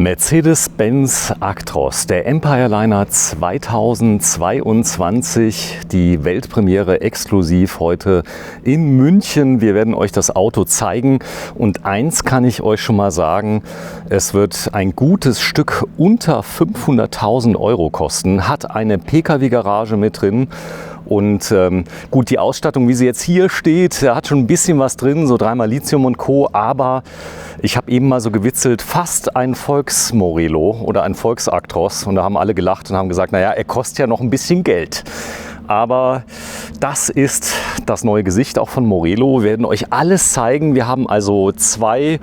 Mercedes-Benz Actros, der Empireliner 2022, die Weltpremiere exklusiv heute in München. Wir werden euch das Auto zeigen und eins kann ich euch schon mal sagen, es wird ein gutes Stück unter 500.000 € kosten, hat eine Pkw-Garage mit drin. Und gut, die Ausstattung, wie sie jetzt hier steht, hat schon ein bisschen was drin, so 3x Lithium und Co. Aber ich habe eben mal so gewitzelt, fast ein Volksmorelo oder ein Volksactros. Und da haben alle gelacht und haben gesagt, naja, er kostet ja noch ein bisschen Geld. Aber das ist das neue Gesicht auch von Morelo. Wir werden euch alles zeigen. Wir haben also zwei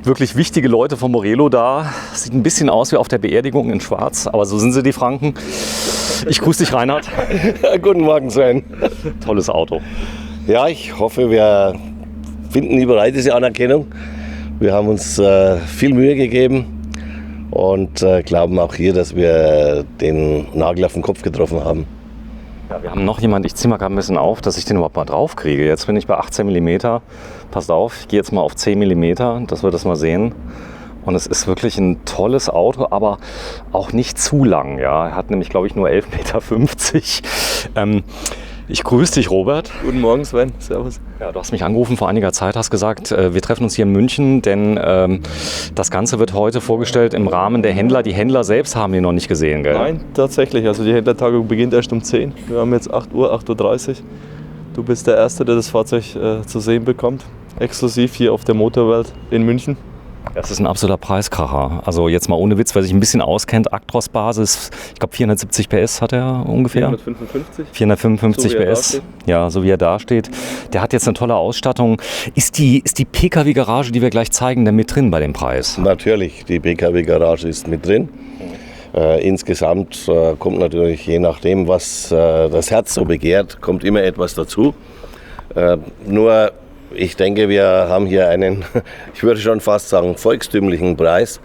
wirklich wichtige Leute von Morelo da. Sieht ein bisschen aus wie auf der Beerdigung in Schwarz, aber so sind sie, die Franken. Ich grüße dich, Reinhard. Guten Morgen, Sven. Tolles Auto. Ja, ich hoffe, wir finden überall diese Anerkennung. Wir haben uns viel Mühe gegeben und glauben auch hier, dass wir den Nagel auf den Kopf getroffen haben. Ja, wir haben noch jemanden, ich ziehe mal gerade ein bisschen auf, dass ich den überhaupt mal drauf kriege. Jetzt bin ich bei 18 mm. Passt auf, ich gehe jetzt mal auf 10 mm, dass wir das mal sehen. Und es ist wirklich ein tolles Auto, aber auch nicht zu lang. Ja. Er hat nämlich, glaube ich, nur 11,50 Meter. Ich grüße dich, Robert. Guten Morgen, Sven. Servus. Ja, du hast mich angerufen vor einiger Zeit, hast gesagt, wir treffen uns hier in München, denn das Ganze wird heute vorgestellt im Rahmen der Händler. Die Händler selbst haben ihn noch nicht gesehen, gell? Nein, tatsächlich. Also die Händlertagung beginnt erst um 10. Wir haben jetzt 8 Uhr, 8:30 Uhr. Du bist der Erste, der das Fahrzeug zu sehen bekommt. Exklusiv hier auf der Motorwelt in München. Das ist ein absoluter Preiskracher. Also jetzt mal ohne Witz, wer sich ein bisschen auskennt, Actros-Basis, ich glaube 470 PS hat er ungefähr. 455 so PS, ja, so wie er da steht. Der hat jetzt eine tolle Ausstattung. Ist die Pkw-Garage, die wir gleich zeigen, denn mit drin bei dem Preis? Natürlich, die Pkw-Garage ist mit drin. Insgesamt kommt natürlich, je nachdem, was das Herz so begehrt, kommt immer etwas dazu. Nur ich denke, wir haben hier einen, ich würde schon fast sagen, volkstümlichen Preis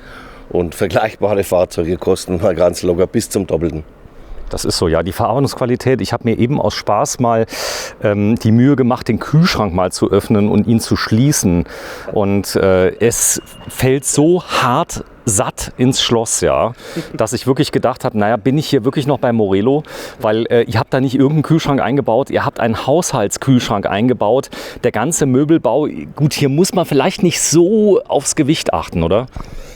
und vergleichbare Fahrzeuge kosten mal ganz locker bis zum Doppelten. Das ist so, ja. Die Verarbeitungsqualität, ich habe mir eben aus Spaß mal die Mühe gemacht, den Kühlschrank mal zu öffnen und ihn zu schließen. Und es fällt so hart satt ins Schloss, ja, dass ich wirklich gedacht habe, naja, bin ich hier wirklich noch bei Morelo? Weil ihr habt da nicht irgendeinen Kühlschrank eingebaut, ihr habt einen Haushaltskühlschrank eingebaut. Der ganze Möbelbau, gut, hier muss man vielleicht nicht so aufs Gewicht achten, oder?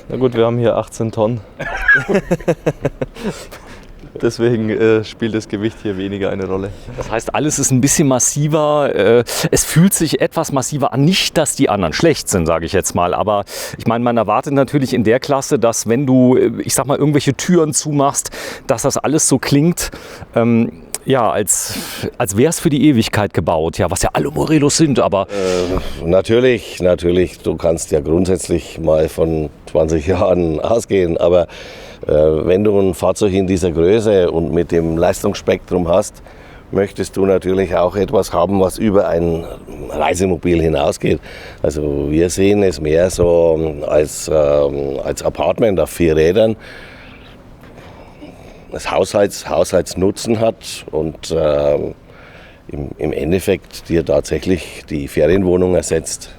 Na gut, wir haben hier 18 Tonnen. Deswegen spielt das Gewicht hier weniger eine Rolle. Das heißt, alles ist ein bisschen massiver. Es fühlt sich etwas massiver an. Nicht, dass die anderen schlecht sind, sage ich jetzt mal. Aber ich meine, man erwartet natürlich in der Klasse, dass wenn du, ich sag mal, irgendwelche Türen zumachst, dass das alles so klingt, ja, als wäre es für die Ewigkeit gebaut. Ja, was ja alle Morelos sind, aber... Natürlich. Du kannst ja grundsätzlich mal von 20 Jahren ausgehen. Aber wenn du ein Fahrzeug in dieser Größe und mit dem Leistungsspektrum hast, möchtest du natürlich auch etwas haben, was über ein Reisemobil hinausgeht. Also wir sehen es mehr so als Apartment auf 4 Rädern, das Haushaltsnutzen hat und im Endeffekt dir tatsächlich die Ferienwohnung ersetzt.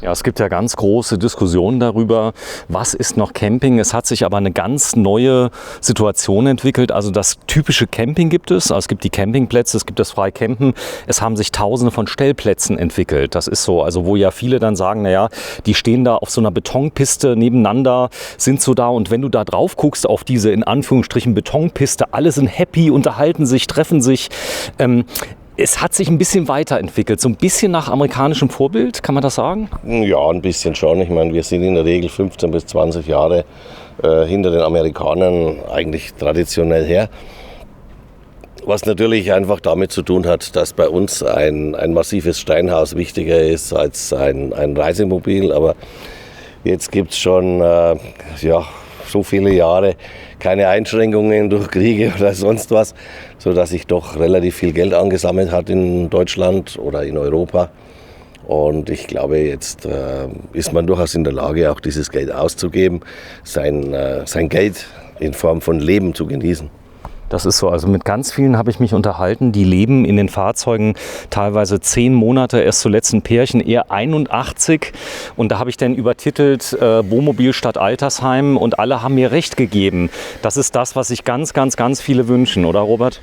Ja, es gibt ja ganz große Diskussionen darüber, was ist noch Camping. Es hat sich aber eine ganz neue Situation entwickelt. Also das typische Camping gibt es. Also es gibt die Campingplätze, es gibt das Freicampen. Es haben sich Tausende von Stellplätzen entwickelt. Das ist so, also wo ja viele dann sagen, naja, die stehen da auf so einer Betonpiste nebeneinander, sind so da. Und wenn du da drauf guckst auf diese in Anführungsstrichen Betonpiste, alle sind happy, unterhalten sich, treffen sich. Es hat sich ein bisschen weiterentwickelt, so ein bisschen nach amerikanischem Vorbild, kann man das sagen? Ja, ein bisschen schon. Ich meine, wir sind in der Regel 15 bis 20 Jahre hinter den Amerikanern eigentlich traditionell her. Was natürlich einfach damit zu tun hat, dass bei uns ein massives Steinhaus wichtiger ist als ein Reisemobil. Aber jetzt gibt es schon so viele Jahre keine Einschränkungen durch Kriege oder sonst was, sodass sich doch relativ viel Geld angesammelt hat in Deutschland oder in Europa. Und ich glaube, jetzt ist man durchaus in der Lage, auch dieses Geld auszugeben, sein Geld in Form von Leben zu genießen. Das ist so. Also mit ganz vielen habe ich mich unterhalten. Die leben in den Fahrzeugen teilweise 10 Monate, erst zuletzt ein Pärchen, eher 81. Und da habe ich dann übertitelt Wohnmobil statt Altersheim und alle haben mir recht gegeben. Das ist das, was sich ganz, ganz, ganz viele wünschen, oder Robert?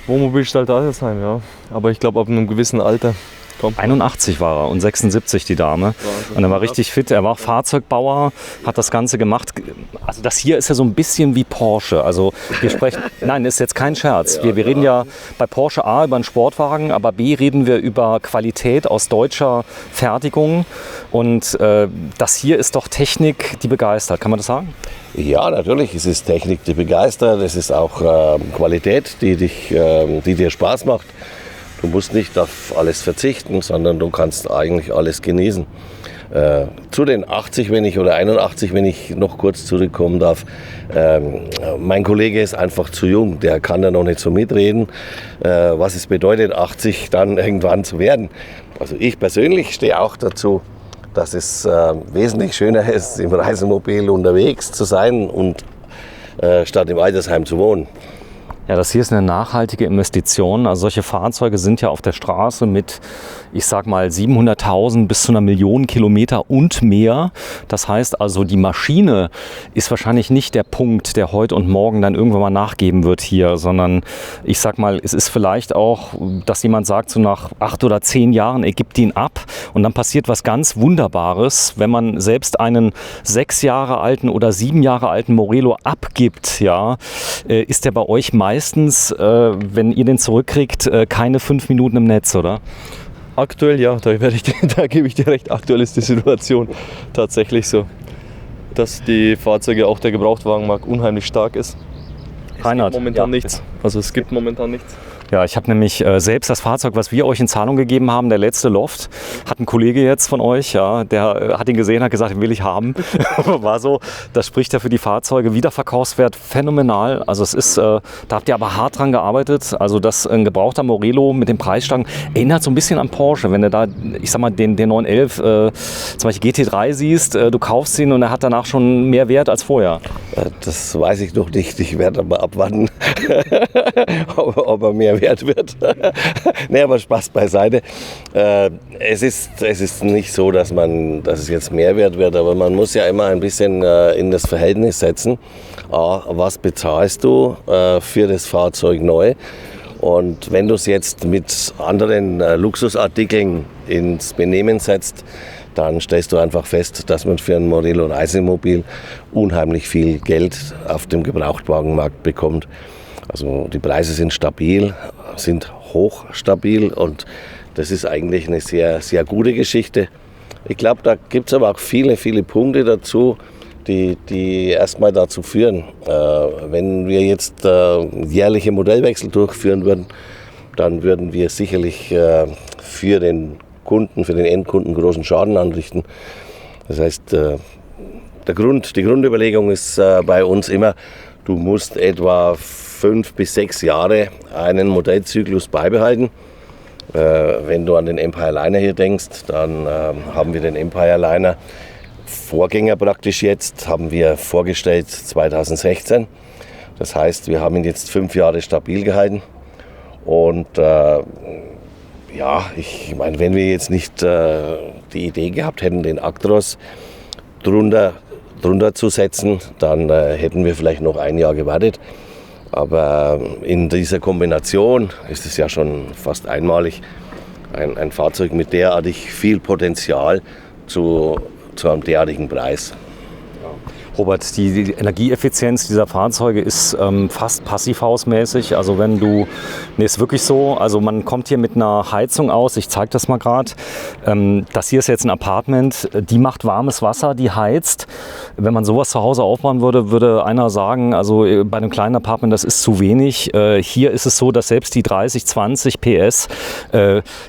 Wohnmobil statt Altersheim, ja. Aber ich glaube, ab einem gewissen Alter kommt. 81 war er und 76 die Dame. Wahnsinn. Und er war richtig fit. Er war auch Fahrzeugbauer, hat das Ganze gemacht. Also das hier ist ja so ein bisschen wie Porsche. Also wir sprechen, nein, ist jetzt kein Scherz. Wir reden ja bei Porsche A über einen Sportwagen, aber B reden wir über Qualität aus deutscher Fertigung. Und das hier ist doch Technik, die begeistert. Kann man das sagen? Ja, natürlich, es ist Technik, die begeistert. Es ist auch Qualität, die dir Spaß macht. Du musst nicht auf alles verzichten, sondern du kannst eigentlich alles genießen. Zu den 80, oder 81, wenn ich noch kurz zurückkommen darf. Mein Kollege ist einfach zu jung, der kann da noch nicht so mitreden, was es bedeutet, 80 dann irgendwann zu werden. Also ich persönlich stehe auch dazu, dass es wesentlich schöner ist, im Reisemobil unterwegs zu sein und statt im Altersheim zu wohnen. Ja, das hier ist eine nachhaltige Investition. Also solche Fahrzeuge sind ja auf der Straße mit, ich sag mal, 700.000 bis zu 1 Million Kilometer und mehr. Das heißt also, die Maschine ist wahrscheinlich nicht der Punkt, der heute und morgen dann irgendwann mal nachgeben wird hier, sondern ich sag mal, es ist vielleicht auch, dass jemand sagt, so nach 8 oder 10 Jahren, er gibt ihn ab und dann passiert was ganz Wunderbares, wenn man selbst einen 6 Jahre alten oder 7 Jahre alten Morelo abgibt, ja, ist der bei euch meistens, wenn ihr den zurückkriegt, keine 5 Minuten im Netz, oder? Aktuell ja, da gebe ich dir recht, aktuell ist die Situation tatsächlich so, dass die Fahrzeuge, auch der Gebrauchtwagenmarkt, unheimlich stark ist. Reinhard, Momentan nichts. Also es gibt momentan nichts. Ja, ich habe nämlich selbst das Fahrzeug, was wir euch in Zahlung gegeben haben, der letzte Loft, hat ein Kollege jetzt von euch, ja, der hat ihn gesehen, hat gesagt, den will ich haben. War so, das spricht ja für die Fahrzeuge. Wiederverkaufswert phänomenal. Also es ist, da habt ihr aber hart dran gearbeitet. Also das ein gebrauchter Morelo mit dem Preisstangen erinnert so ein bisschen an Porsche. Wenn du da, ich sag mal, den 911, zum Beispiel GT3 siehst, du kaufst ihn und er hat danach schon mehr Wert als vorher. Das weiß ich noch nicht. Ich werde aber abwarten, ob er mehr wert wird. Nee, aber Spaß beiseite. Es ist nicht so, dass es jetzt mehr wert wird, aber man muss ja immer ein bisschen in das Verhältnis setzen. Was bezahlst du für das Fahrzeug neu? Und wenn du es jetzt mit anderen Luxusartikeln ins Benehmen setzt, dann stellst du einfach fest, dass man für ein Morelo Reisemobil unheimlich viel Geld auf dem Gebrauchtwagenmarkt bekommt. Also die Preise sind stabil, sind hochstabil und das ist eigentlich eine sehr, sehr gute Geschichte. Ich glaube, da gibt es aber auch viele, viele Punkte dazu, die erstmal dazu führen. Wenn wir jetzt jährliche Modellwechsel durchführen würden, dann würden wir sicherlich für den Endkunden großen Schaden anrichten. Das heißt, die Grundüberlegung ist bei uns immer, du musst etwa 5 bis 6 Jahre einen Modellzyklus beibehalten. Wenn du an den Empire Liner hier denkst, dann haben wir den Empire Liner Vorgänger praktisch jetzt, haben wir vorgestellt 2016. Das heißt, wir haben ihn jetzt 5 Jahre stabil gehalten. Und ich meine, wenn wir jetzt nicht die Idee gehabt hätten, den Actros drunter zu setzen, dann hätten wir vielleicht noch 1 Jahr gewartet. Aber in dieser Kombination ist es ja schon fast einmalig, ein Fahrzeug mit derartig viel Potenzial zu einem derartigen Preis. Robert, die Energieeffizienz dieser Fahrzeuge ist fast passivhausmäßig. Also ist wirklich so, also man kommt hier mit einer Heizung aus, ich zeige das mal gerade. Das hier ist jetzt ein Apartment, die macht warmes Wasser, die heizt. Wenn man sowas zu Hause aufbauen würde, würde einer sagen, also bei einem kleinen Apartment, das ist zu wenig. Hier ist es so, dass selbst die 30, 20 PS,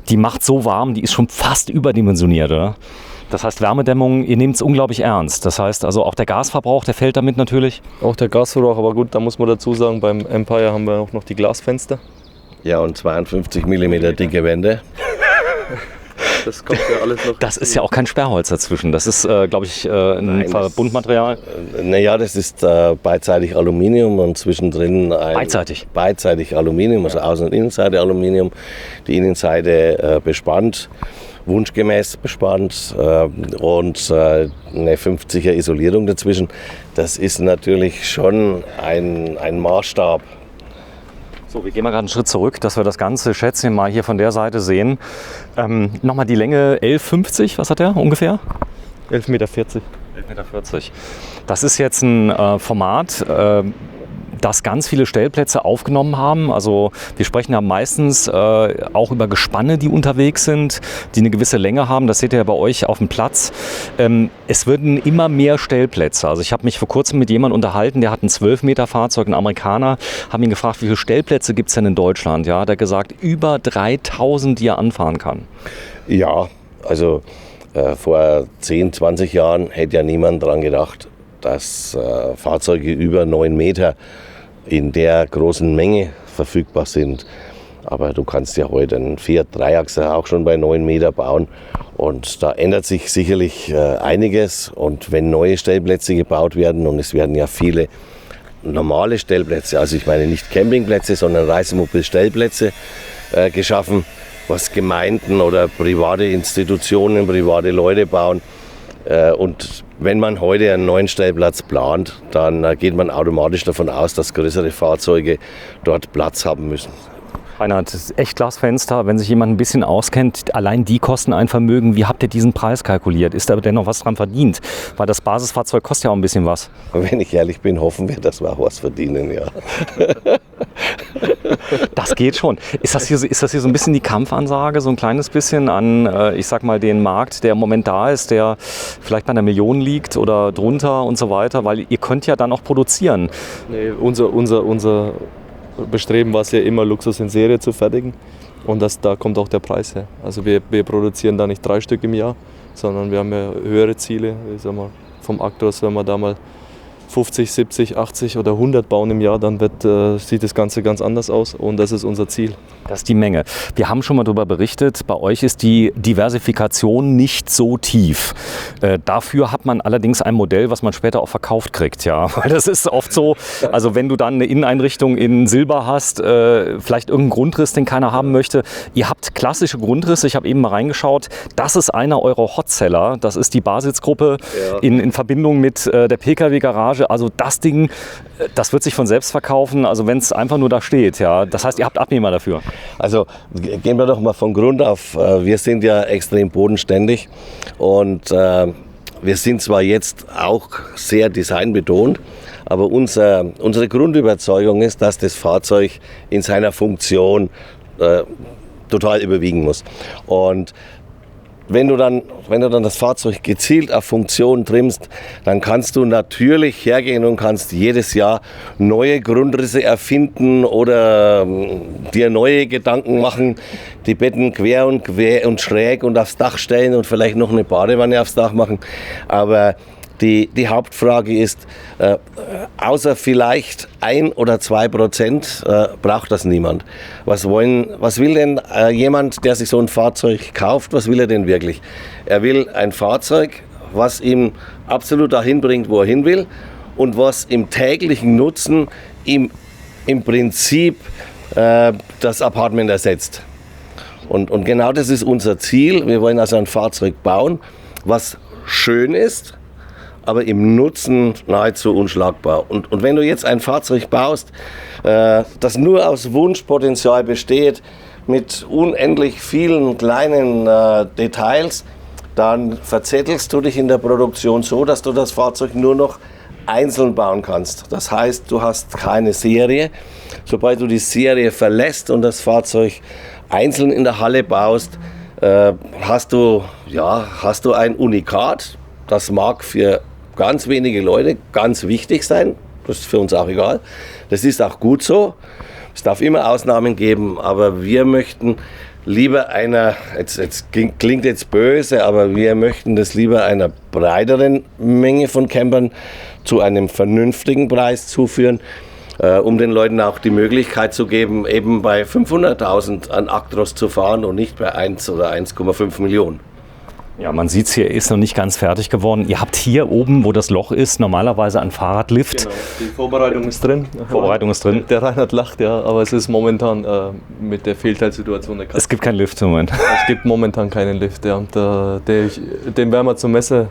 die macht so warm, die ist schon fast überdimensioniert, oder? Das heißt, Wärmedämmung, ihr nehmt es unglaublich ernst. Das heißt, also auch der Gasverbrauch, der fällt damit natürlich. Auch der Gasverbrauch, aber gut, da muss man dazu sagen, beim Empire haben wir auch noch die Glasfenster. Ja, und 52 mm dicke Wände. Das kommt ja alles noch. Das ist ja auch kein Sperrholz dazwischen. Das ist, glaube ich, ein Verbundmaterial. Naja, das ist beidseitig Aluminium und zwischendrin beidseitig Aluminium, also Außen- und Innenseite Aluminium. Die Innenseite bespannt, wunschgemäß bespannt und eine 50er Isolierung dazwischen. Das ist natürlich schon ein Maßstab. So, wir gehen mal gerade einen Schritt zurück, dass wir das ganze Schätzchen mal hier von der Seite sehen. Nochmal die Länge 11,50, was hat der ungefähr? 11,40 Meter. 11,40 Meter. Das ist jetzt ein Format, das ganz viele Stellplätze aufgenommen haben. Also wir sprechen ja meistens auch über Gespanne, die unterwegs sind, die eine gewisse Länge haben. Das seht ihr ja bei euch auf dem Platz. Es werden immer mehr Stellplätze. Also ich habe mich vor kurzem mit jemandem unterhalten, der hat ein 12-Meter-Fahrzeug, ein Amerikaner, haben ihn gefragt, wie viele Stellplätze gibt es denn in Deutschland? Ja, der hat gesagt, über 3000, die er anfahren kann. Ja, also vor 10, 20 Jahren hätte ja niemand daran gedacht, dass Fahrzeuge über 9 Meter in der großen Menge verfügbar sind. Aber du kannst ja heute einen Fiat Dreiachser auch schon bei 9 Meter bauen. Und da ändert sich sicherlich einiges. Und wenn neue Stellplätze gebaut werden, und es werden ja viele normale Stellplätze, also ich meine nicht Campingplätze, sondern Reisemobil-Stellplätze geschaffen, was Gemeinden oder private Institutionen, private Leute bauen. Und wenn man heute einen neuen Stellplatz plant, dann geht man automatisch davon aus, dass größere Fahrzeuge dort Platz haben müssen. Reinhard, das ist echt Glasfenster. Wenn sich jemand ein bisschen auskennt, allein die kosten ein Vermögen. Wie habt ihr diesen Preis kalkuliert? Ist da denn noch was dran verdient? Weil das Basisfahrzeug kostet ja auch ein bisschen was. Wenn ich ehrlich bin, hoffen wir, dass wir auch was verdienen, ja. Das geht schon. Ist das hier so ein bisschen die Kampfansage, so ein kleines bisschen an, ich sag mal, den Markt, der im Moment da ist, der vielleicht bei 1 Million liegt oder drunter und so weiter? Weil ihr könnt ja dann auch produzieren. Nee, unser Bestreben war es ja immer, Luxus in Serie zu fertigen. Und da kommt auch der Preis her. Also wir produzieren da nicht 3 Stück im Jahr, sondern wir haben ja höhere Ziele. Ich sag mal, vom Actros, wenn wir da mal 50, 70, 80 oder 100 bauen im Jahr, dann sieht das Ganze ganz anders aus und das ist unser Ziel. Das ist die Menge. Wir haben schon mal darüber berichtet, bei euch ist die Diversifikation nicht so tief. Dafür hat man allerdings ein Modell, was man später auch verkauft kriegt. Ja? Weil das ist oft so, also wenn du dann eine Inneneinrichtung in Silber hast, vielleicht irgendeinen Grundriss, den keiner haben möchte. Ihr habt klassische Grundrisse, ich habe eben mal reingeschaut, das ist einer eurer Hotseller, das ist die Basitzgruppe in Verbindung mit der Pkw-Garage. Also das Ding, das wird sich von selbst verkaufen, also wenn es einfach nur da steht. Ja. Das heißt, ihr habt Abnehmer dafür. Also gehen wir doch mal von Grund auf. Wir sind ja extrem bodenständig und wir sind zwar jetzt auch sehr designbetont, aber unsere Grundüberzeugung ist, dass das Fahrzeug in seiner Funktion total überwiegen muss. Und wenn du dann das Fahrzeug gezielt auf Funktion trimmst, dann kannst du natürlich hergehen und kannst jedes Jahr neue Grundrisse erfinden oder dir neue Gedanken machen, die Betten quer und schräg und aufs Dach stellen und vielleicht noch eine Badewanne aufs Dach machen. Aber die Hauptfrage ist, außer vielleicht 1 oder 2% braucht das niemand. Was will denn jemand, der sich so ein Fahrzeug kauft, was will er denn wirklich? Er will ein Fahrzeug, was ihm absolut dahin bringt, wo er hin will und was im täglichen Nutzen ihm im Prinzip das Apartment ersetzt. Und genau das ist unser Ziel. Wir wollen also ein Fahrzeug bauen, was schön ist, aber im Nutzen nahezu unschlagbar. Und wenn du jetzt ein Fahrzeug baust, das nur aus Wunschpotenzial besteht, mit unendlich vielen kleinen Details, dann verzettelst du dich in der Produktion so, dass du das Fahrzeug nur noch einzeln bauen kannst. Das heißt, du hast keine Serie. Sobald du die Serie verlässt und das Fahrzeug einzeln in der Halle baust, hast du ein Unikat. Das mag für ganz wenige Leute ganz wichtig sein. Das ist für uns auch egal. Das ist auch gut so. Es darf immer Ausnahmen geben, aber wir möchten lieber klingt jetzt böse, aber wir möchten das lieber einer breiteren Menge von Campern zu einem vernünftigen Preis zuführen. um den Leuten auch die Möglichkeit zu geben, eben bei 500.000 an Actros zu fahren und nicht bei 1 oder 1,5 Millionen. Ja, man sieht es hier, ist noch nicht ganz fertig geworden. Ihr habt hier oben, wo das Loch ist, normalerweise einen Fahrradlift. Genau, die Vorbereitung ist drin. Vorbereitung ist drin. Der Reinhard lacht, ja, aber es ist momentan mit der Fehlteilsituation. Es gibt keinen Lift im Moment. Es gibt momentan keinen Lift, ja. Und, den werden wir zur Messe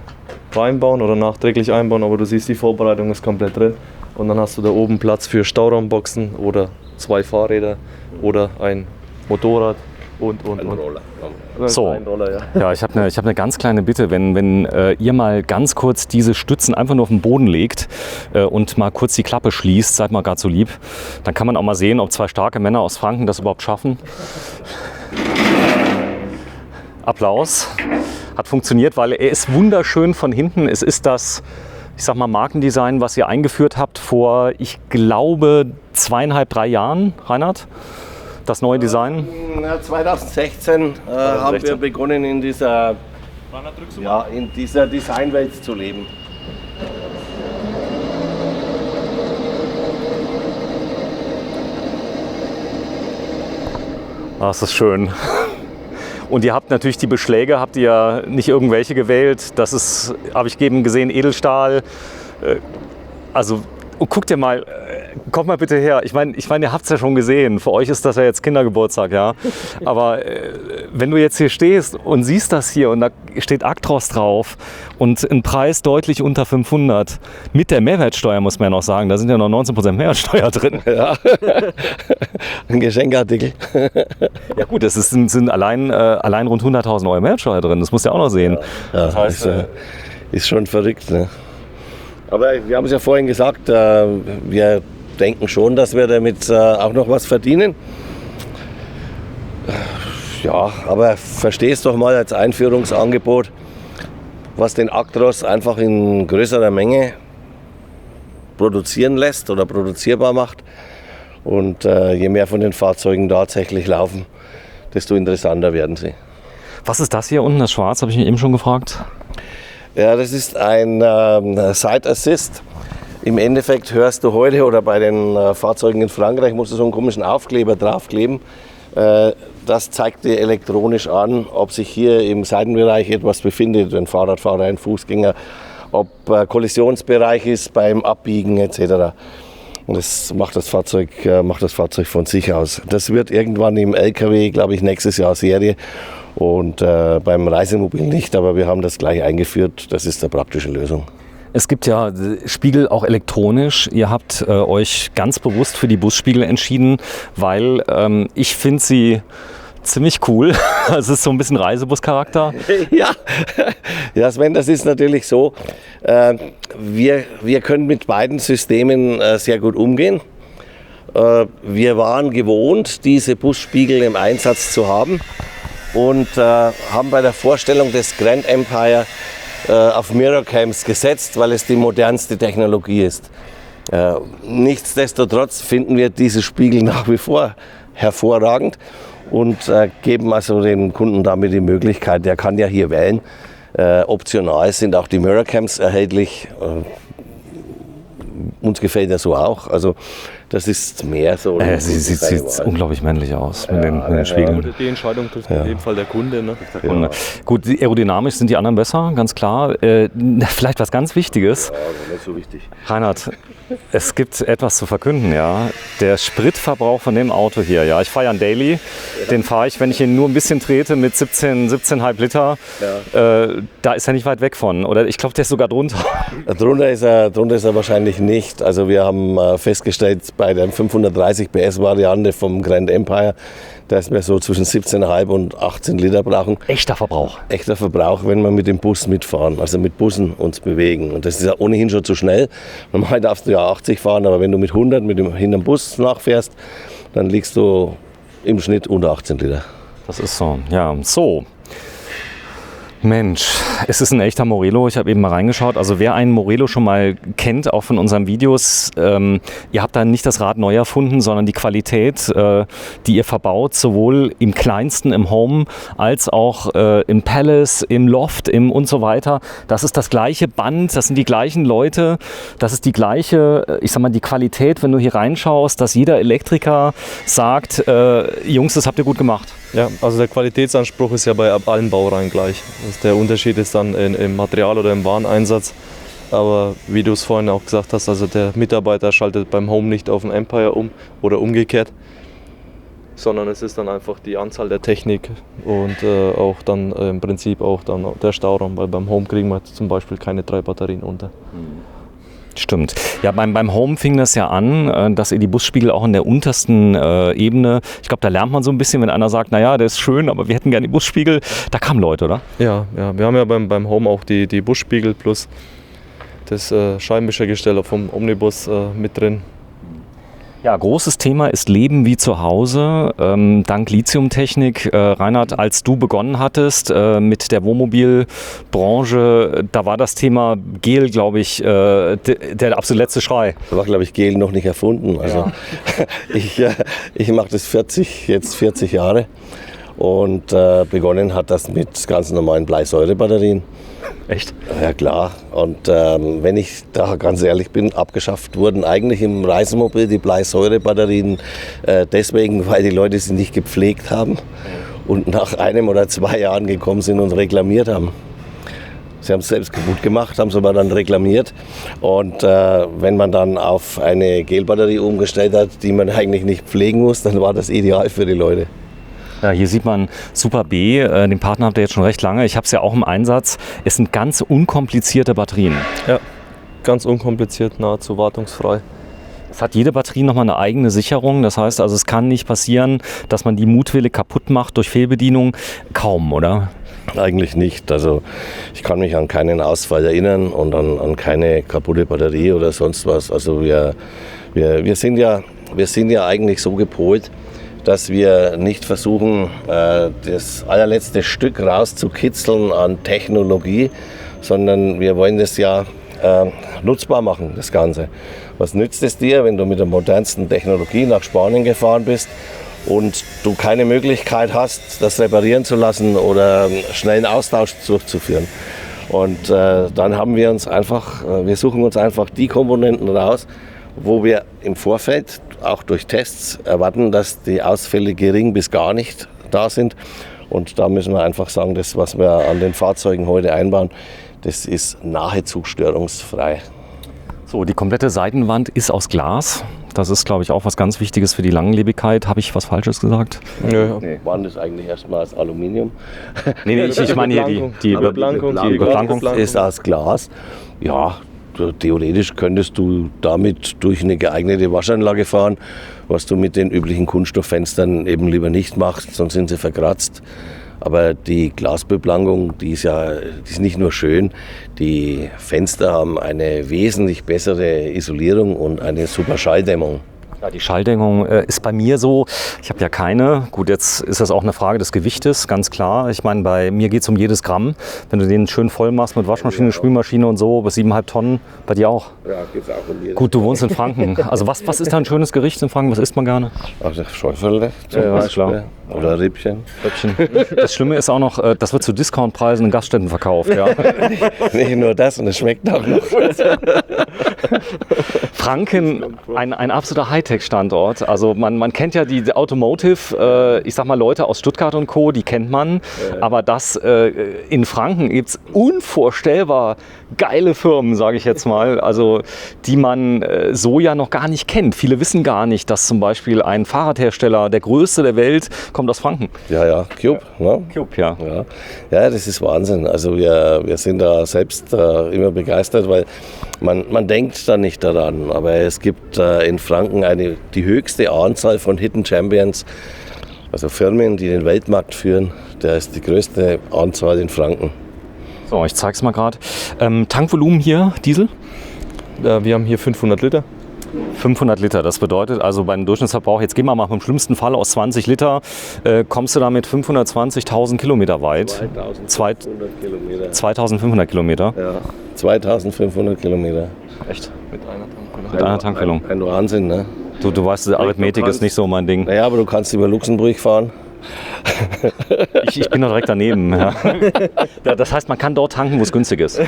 reinbauen oder nachträglich einbauen, aber du siehst, die Vorbereitung ist komplett drin. Und dann hast du da oben Platz für Stauraumboxen oder 2 Fahrräder oder ein Motorrad und. Roller. So, ein Roller, ja, ich hab eine ganz kleine Bitte, wenn ihr mal ganz kurz diese Stützen einfach nur auf den Boden legt und mal kurz die Klappe schließt, seid mal gerade so lieb, dann kann man auch mal sehen, ob 2 starke Männer aus Franken das überhaupt schaffen. Applaus. Hat funktioniert, weil er ist wunderschön von hinten. Es ist das, ich sag mal, Markendesign, was ihr eingeführt habt vor, ich glaube, 2,5, 3 Jahren, Reinhard? Das neue Design? 2016 haben wir begonnen, in dieser Designwelt zu leben. Das ist schön. Und ihr habt natürlich die Beschläge, habt ihr nicht irgendwelche gewählt. Das ist, habe ich eben gesehen, Edelstahl. Also guckt ihr mal, kommt mal bitte her. Ich meine, ihr habt es ja schon gesehen. Für euch ist das ja jetzt Kindergeburtstag, ja. Aber wenn du jetzt hier stehst und siehst das hier und da steht Actros drauf und ein Preis deutlich unter 500, mit der Mehrwertsteuer muss man ja noch sagen, da sind ja noch 19% Mehrwertsteuer drin. Ja, ein Geschenkartikel. Ja gut, es sind allein rund 100.000 Euro Mehrwertsteuer drin, das musst du ja auch noch sehen. Ja, das heißt, ist schon verrückt, ne? Aber wir haben es ja vorhin gesagt, wir denken schon, dass wir damit auch noch was verdienen. Ja, aber verstehst doch mal als Einführungsangebot, was den Actros einfach in größerer Menge produzieren lässt oder produzierbar macht. Und je mehr von den Fahrzeugen tatsächlich laufen, desto interessanter werden sie. Was ist das hier unten, das Schwarz, habe ich mich eben schon gefragt? Ja, das ist ein Side Assist. Im Endeffekt hörst du heute oder bei den Fahrzeugen in Frankreich musst du so einen komischen Aufkleber draufkleben. Das zeigt dir elektronisch an, ob sich hier im Seitenbereich etwas befindet, ein Fahrradfahrer, ein Fußgänger, ob Kollisionsbereich ist beim Abbiegen etc. Und das macht das Fahrzeug von sich aus. Das wird irgendwann im LKW, glaube ich, nächstes Jahr Serie. Und beim Reisemobil nicht, aber wir haben das gleich eingeführt. Das ist eine praktische Lösung. Es gibt ja Spiegel auch elektronisch. Ihr habt euch ganz bewusst für die Busspiegel entschieden, weil ich finde sie ziemlich cool. Es ist so ein bisschen Reisebus-Charakter. Ja, Sven, das ist natürlich so. Wir können mit beiden Systemen sehr gut umgehen. Wir waren gewohnt, diese Busspiegel im Einsatz zu haben. Und haben bei der Vorstellung des Grand Empire auf Mirrorcams gesetzt, weil es die modernste Technologie ist. Nichtsdestotrotz finden wir diese Spiegel nach wie vor hervorragend und geben also dem Kunden damit die Möglichkeit, der kann ja hier wählen. Optional sind auch die Mirrorcams erhältlich. Uns gefällt das so auch. Also das ist mehr so. Sie sieht unglaublich männlich aus mit den Spiegeln. Die Entscheidung trifft in dem Fall der Kunde. Ne? Ja. Gut, aerodynamisch sind die anderen besser, ganz klar. Vielleicht was ganz Wichtiges. Ja, nicht so wichtig. Reinhard, es gibt etwas zu verkünden, ja. Der Spritverbrauch von dem Auto hier, ja. Ich fahre ja einen Daily, den fahre ich, wenn ich ihn nur ein bisschen trete, mit 17,5 Liter. Ja. Da ist er nicht weit weg von. Oder ich glaube, der ist sogar drunter. Drunter ist er wahrscheinlich nicht. Also wir haben festgestellt, bei der 530 PS Variante vom Grand Empire, dass wir so zwischen 17,5 und 18 Liter brauchen. Echter Verbrauch. Echter Verbrauch, wenn wir mit dem Bus mitfahren, also mit Bussen uns bewegen. Und das ist ja ohnehin schon zu schnell. Normal darfst du ja 80 fahren, aber wenn du mit 100 hinterm Bus nachfährst, dann liegst du im Schnitt unter 18 Liter. Das ist so, ja. So. Mensch, es ist ein echter Morelo. Ich habe eben mal reingeschaut. Also wer einen Morelo schon mal kennt, auch von unseren Videos, ihr habt da nicht das Rad neu erfunden, sondern die Qualität, die ihr verbaut, sowohl im Kleinsten, im Home, als auch im Palace, im Loft, im und so weiter. Das ist das gleiche Band, das sind die gleichen Leute, das ist die gleiche, ich sag mal, die Qualität, wenn du hier reinschaust, dass jeder Elektriker sagt, Jungs, das habt ihr gut gemacht. Ja, also der Qualitätsanspruch ist ja bei allen Baureihen gleich. Der Unterschied ist dann im Material oder im Wareneinsatz. Aber wie du es vorhin auch gesagt hast, also der Mitarbeiter schaltet beim Home nicht auf den Empire um oder umgekehrt, sondern es ist dann einfach die Anzahl der Technik und auch dann im Prinzip auch dann der Stauraum, weil beim Home kriegen wir zum Beispiel keine 3 Batterien unter. Stimmt. Ja, beim Home fing das ja an, dass ihr die Busspiegel auch in der untersten Ebene, ich glaube, da lernt man so ein bisschen, wenn einer sagt, naja, der ist schön, aber wir hätten gerne die Busspiegel. Da kamen Leute, oder? Ja, wir haben ja beim Home auch die Busspiegel plus das Scheibenwischergestell vom Omnibus mit drin. Ja, großes Thema ist Leben wie zu Hause, dank Lithiumtechnik. Reinhard, als du begonnen hattest mit der Wohnmobilbranche, da war das Thema Gel, glaube ich, der absolute letzte Schrei. Da war, glaube ich, Gel noch nicht erfunden. Also ja. ich mache das 40 Jahre und begonnen hat das mit ganz normalen Bleisäurebatterien. Echt? Ja, klar. Und wenn ich da ganz ehrlich bin, abgeschafft wurden eigentlich im Reisemobil die Bleisäurebatterien deswegen, weil die Leute sie nicht gepflegt haben und nach 1 oder 2 Jahren gekommen sind und reklamiert haben. Sie haben es selbst kaputt gemacht, haben es aber dann reklamiert. Und wenn man dann auf eine Gelbatterie umgestellt hat, die man eigentlich nicht pflegen muss, dann war das ideal für die Leute. Ja, hier sieht man Super B, den Partner habt ihr jetzt schon recht lange. Ich habe es ja auch im Einsatz. Es sind ganz unkomplizierte Batterien. Ja, ganz unkompliziert, nahezu wartungsfrei. Es hat jede Batterie nochmal eine eigene Sicherung. Das heißt also, es kann nicht passieren, dass man die mutwillig kaputt macht durch Fehlbedienung. Kaum, oder? Eigentlich nicht. Also ich kann mich an keinen Ausfall erinnern und an keine kaputte Batterie oder sonst was. Also wir sind ja eigentlich so gepolt, dass wir nicht versuchen, das allerletzte Stück rauszukitzeln an Technologie, sondern wir wollen das ja nutzbar machen, das Ganze. Was nützt es dir, wenn du mit der modernsten Technologie nach Spanien gefahren bist und du keine Möglichkeit hast, das reparieren zu lassen oder schnell einen Austausch durchzuführen? Und dann haben wir suchen uns einfach die Komponenten raus, wo wir im Vorfeld auch durch Tests erwarten, dass die Ausfälle gering bis gar nicht da sind. Und da müssen wir einfach sagen, das, was wir an den Fahrzeugen heute einbauen, das ist nahezu störungsfrei. So, die komplette Seitenwand ist aus Glas. Das ist, glaube ich, auch was ganz Wichtiges für die Langlebigkeit. Habe ich was Falsches gesagt? Ja. Die Wand ist eigentlich erstmal aus Aluminium. Nee, ich meine hier die Beplankung ist aus Glas. Ja, theoretisch könntest du damit durch eine geeignete Waschanlage fahren, was du mit den üblichen Kunststofffenstern eben lieber nicht machst, sonst sind sie verkratzt. Aber die Glasbeplankung, die ist nicht nur schön, die Fenster haben eine wesentlich bessere Isolierung und eine super Schalldämmung. Ja, die Schalldämmung ist bei mir so, ich habe ja keine. Gut, jetzt ist das auch eine Frage des Gewichtes, ganz klar. Ich meine, bei mir geht es um jedes Gramm. Wenn du den schön voll machst mit Waschmaschine, Spülmaschine und so, bis 7,5 Tonnen, bei dir auch? Ja, geht's auch um jedes. Gut, du wohnst in Franken. Also was ist da ein schönes Gericht in Franken? Was isst man gerne? Ach, Schäufele zum Beispiel. Klar. Oder Rippchen. Das Schlimme ist auch noch, das wird zu Discountpreisen in Gaststätten verkauft. Ja. Nicht nur das, und es schmeckt auch noch. Franken, ein absoluter Hightech-Standort. Also man kennt ja die Automotive, ich sag mal Leute aus Stuttgart und Co., die kennt man. Aber das in Franken gibt es unvorstellbar geile Firmen, sage ich jetzt mal, also die man so ja noch gar nicht kennt. Viele wissen gar nicht, dass zum Beispiel ein Fahrradhersteller, der größte der Welt, kommt aus Franken. Ja, Cube. Ne? Cube, ja. Ja, das ist Wahnsinn. Also wir sind da selbst immer begeistert, weil man denkt da nicht daran. Aber es gibt in Franken die höchste Anzahl von Hidden Champions, also Firmen, die den Weltmarkt führen. Da ist die größte Anzahl in Franken. So, ich zeig's mal gerade. Tankvolumen hier, Diesel? Wir haben hier 500 Liter. 500 Liter, das bedeutet also beim Durchschnittsverbrauch, jetzt gehen wir mal im schlimmsten Fall aus 20 Liter, kommst du damit 520.000 Kilometer weit. 2500 Kilometer. 2500 Kilometer? Ja, 2500 Kilometer. Echt? Mit einer Tankfüllung? Mit einer Tankfüllung. Ein Wahnsinn, ne? Du weißt, die Arithmetik ist nicht so mein Ding. Naja, aber du kannst über Luxemburg fahren. Ich bin doch direkt daneben. Ja. Das heißt, man kann dort tanken, wo es günstig ist.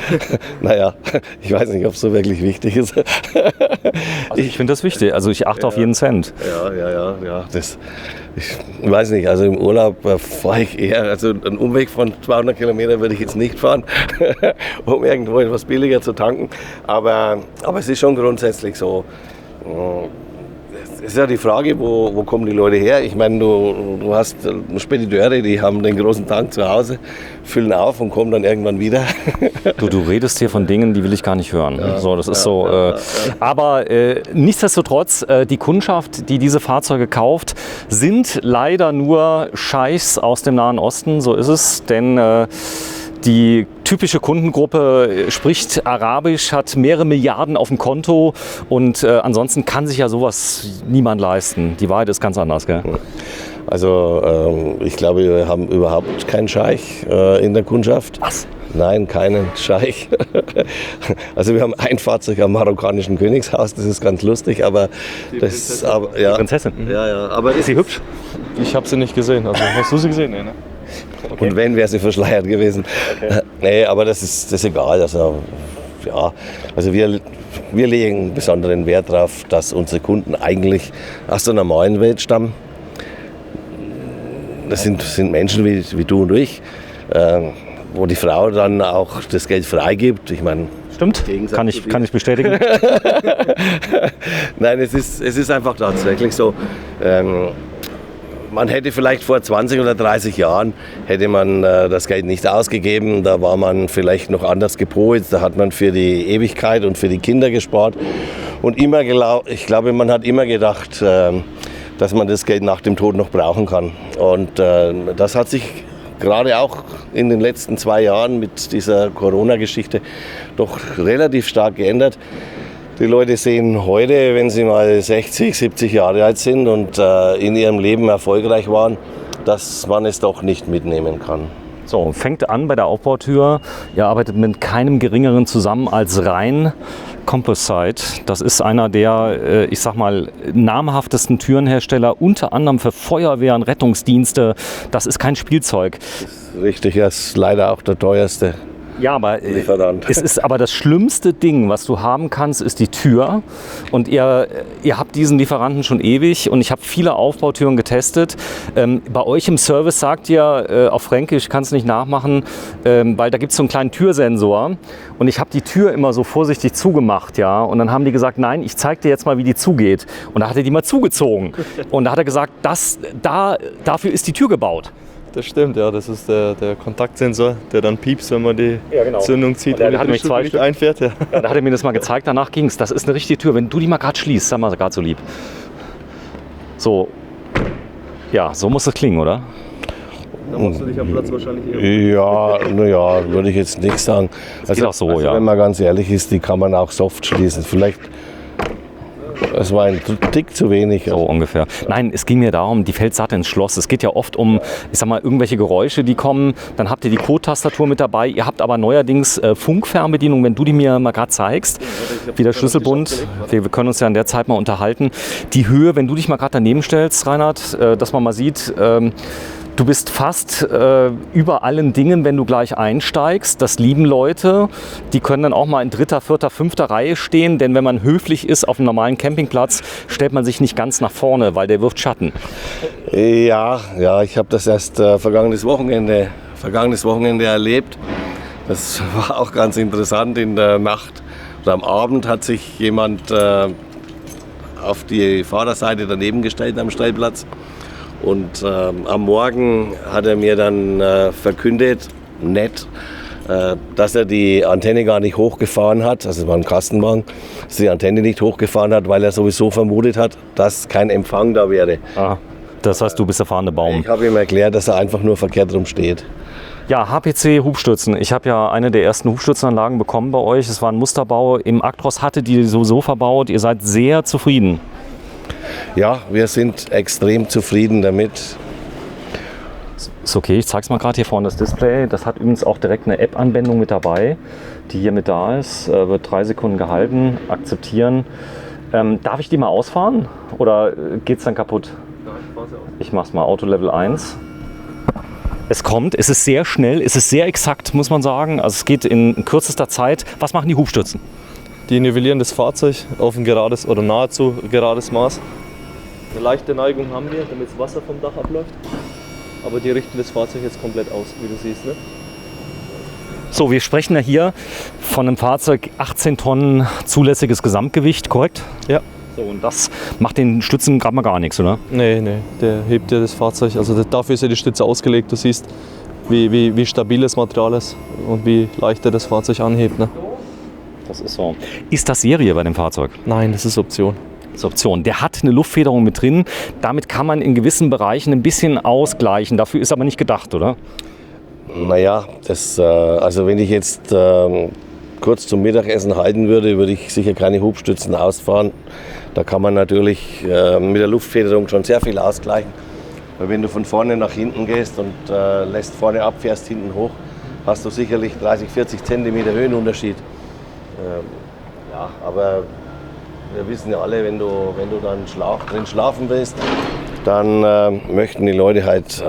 Naja, ich weiß nicht, ob es so wirklich wichtig ist. Also ich finde das wichtig. Also ich achte auf jeden Cent. Ja. Ich weiß nicht, also im Urlaub fahre ich eher, also einen Umweg von 200 Kilometern würde ich jetzt nicht fahren, um irgendwo etwas billiger zu tanken. Aber es ist schon grundsätzlich so. Es ist ja die Frage, wo kommen die Leute her? Ich meine, du hast Spediteure, die haben den großen Tank zu Hause, füllen auf und kommen dann irgendwann wieder. Du redest hier von Dingen, die will ich gar nicht hören. Ja, so, das ist so. ja. Aber nichtsdestotrotz, die Kundschaft, die diese Fahrzeuge kauft, sind leider nur Scheichs aus dem Nahen Osten. So ist es, denn die typische Kundengruppe spricht Arabisch, hat mehrere Milliarden auf dem Konto und ansonsten kann sich ja sowas niemand leisten. Die Wahrheit ist ganz anders, gell? Also ich glaube, wir haben überhaupt keinen Scheich in der Kundschaft. Was? Nein, keinen Scheich. Also wir haben ein Fahrzeug am marokkanischen Königshaus, das ist ganz lustig, aber das... Aber, ja, Die Prinzessin? Ja, aber Ist sie hübsch? Ich habe sie nicht gesehen. Also, hast du sie gesehen? Nee, ne? Okay. Und wenn, wäre sie verschleiert gewesen. Okay. Nee, aber das ist egal. Also, ja, also wir legen besonderen Wert darauf, dass unsere Kunden eigentlich aus der normalen Welt stammen. Das sind Menschen wie du und ich, wo die Frau dann auch das Geld freigibt. Ich meine, Stimmt, kann ich bestätigen. Nein, es ist einfach tatsächlich so. Man hätte vielleicht vor 20 oder 30 Jahren hätte man das Geld nicht ausgegeben. Da war man vielleicht noch anders gepolt. Da hat man für die Ewigkeit und für die Kinder gespart. Und ich glaube, man hat immer gedacht, dass man das Geld nach dem Tod noch brauchen kann. Und das hat sich gerade auch in den letzten 2 Jahren mit dieser Corona-Geschichte doch relativ stark geändert. Die Leute sehen heute, wenn sie mal 60, 70 Jahre alt sind und in ihrem Leben erfolgreich waren, dass man es doch nicht mitnehmen kann. So, fängt an bei der Aufbautür. Ihr arbeitet mit keinem Geringeren zusammen als Rhein Composite. Das ist einer der, ich sag mal, namhaftesten Türenhersteller, unter anderem für Feuerwehren, Rettungsdienste. Das ist kein Spielzeug. Richtig, er ist leider auch der teuerste. Ja, aber Lieferant. es ist aber das schlimmste Ding, was du haben kannst, ist die Tür. Und ihr habt diesen Lieferanten schon ewig und ich habe viele Aufbautüren getestet. Bei euch im Service sagt ihr auf Fränkisch, ich kann es nicht nachmachen, weil da gibt es so einen kleinen Türsensor und ich habe die Tür immer so vorsichtig zugemacht, ja. Und dann haben die gesagt, nein, ich zeige dir jetzt mal, wie die zugeht. Und da hat er die mal zugezogen. Und da hat er gesagt, dafür ist die Tür gebaut. Das stimmt, ja. Das ist der Kontaktsensor, der dann piepst, wenn man die Zündung zieht Und und der hat die nämlich 2 nicht Stück einfährt. Ja. Ja, da hat er mir das mal gezeigt, danach ging es. Das ist eine richtige Tür. Wenn du die mal gerade schließt, sag mal gerade so lieb. So, ja, so muss es klingen, oder? Da machst du dich am Platz wahrscheinlich eher. Ja, naja, würde ich jetzt nicht sagen. geht auch so, ja. Wenn man ganz ehrlich ist, die kann man auch soft schließen. Vielleicht, es war ein Tick zu wenig. So ungefähr. Nein, es ging mir darum, die fällt satt ins Schloss. Es geht ja oft um, ich sag mal, irgendwelche Geräusche, die kommen. Dann habt ihr die Code-Tastatur mit dabei. Ihr habt aber neuerdings Funkfernbedienung, wenn du die mir mal gerade zeigst. Wie der Schlüsselbund. Wir können uns ja in der Zeit mal unterhalten. Die Höhe, wenn du dich mal gerade daneben stellst, Reinhard, dass man mal sieht, du bist fast über allen Dingen, wenn du gleich einsteigst. Das lieben Leute. Die können dann auch mal in 3., 4., 5. Reihe stehen. Denn wenn man höflich ist auf einem normalen Campingplatz, stellt man sich nicht ganz nach vorne, weil der wirft Schatten. Ja, ich habe das erst vergangenes Wochenende erlebt. Das war auch ganz interessant. In der Nacht oder am Abend hat sich jemand auf die Fahrerseite daneben gestellt am Stellplatz. Und am Morgen hat er mir dann verkündet, nett, dass er die Antenne gar nicht hochgefahren hat, also es war ein Kastenwagen, dass er die Antenne nicht hochgefahren hat, weil er sowieso vermutet hat, dass kein Empfang da wäre. Ah. Das heißt, du bist der fahrende Baum. Ich habe ihm erklärt, dass er einfach nur verkehrt rum steht. Ja, HPC Hubstützen. Ich habe ja eine der ersten Hubstützenanlagen bekommen bei euch. Es war ein Musterbau. Im Actros hatte die so verbaut. Ihr seid sehr zufrieden. Ja, wir sind extrem zufrieden damit. Ist okay, ich zeige es mal gerade hier vorne das Display. Das hat übrigens auch direkt eine App-Anwendung mit dabei, die hier mit da ist. Wird 3 Sekunden gehalten, akzeptieren. Darf ich die mal ausfahren oder geht es dann kaputt? Nein, fahr sie aus. Ich mache es mal, Auto Level 1. Es kommt, es ist sehr schnell, es ist sehr exakt, muss man sagen. Also es geht in kürzester Zeit. Was machen die Hubstützen? Die nivellieren das Fahrzeug auf ein gerades oder nahezu gerades Maß. Eine leichte Neigung haben wir, damit das Wasser vom Dach abläuft. Aber die richten das Fahrzeug jetzt komplett aus, wie du siehst. Ne? So, wir sprechen ja hier von einem Fahrzeug 18 Tonnen zulässiges Gesamtgewicht, korrekt? Ja. So, und das macht den Stützen gerade mal gar nichts, oder? Nee, der hebt ja das Fahrzeug. Also dafür ist ja die Stütze ausgelegt. Du siehst, wie stabil das Material ist und wie leicht er das Fahrzeug anhebt. Ne? Das ist so. Ist das Serie bei dem Fahrzeug? Nein, das ist Option. Das ist Option. Der hat eine Luftfederung mit drin. Damit kann man in gewissen Bereichen ein bisschen ausgleichen. Dafür ist aber nicht gedacht, oder? Naja, also wenn ich jetzt kurz zum Mittagessen halten würde, würde ich sicher keine Hubstützen ausfahren. Da kann man natürlich mit der Luftfederung schon sehr viel ausgleichen. Weil wenn du von vorne nach hinten gehst und lässt vorne ab, fährst hinten hoch, hast du sicherlich 30, 40 Zentimeter Höhenunterschied. Ja, aber wir wissen ja alle, wenn du dann drin schlafen willst, dann möchten die Leute halt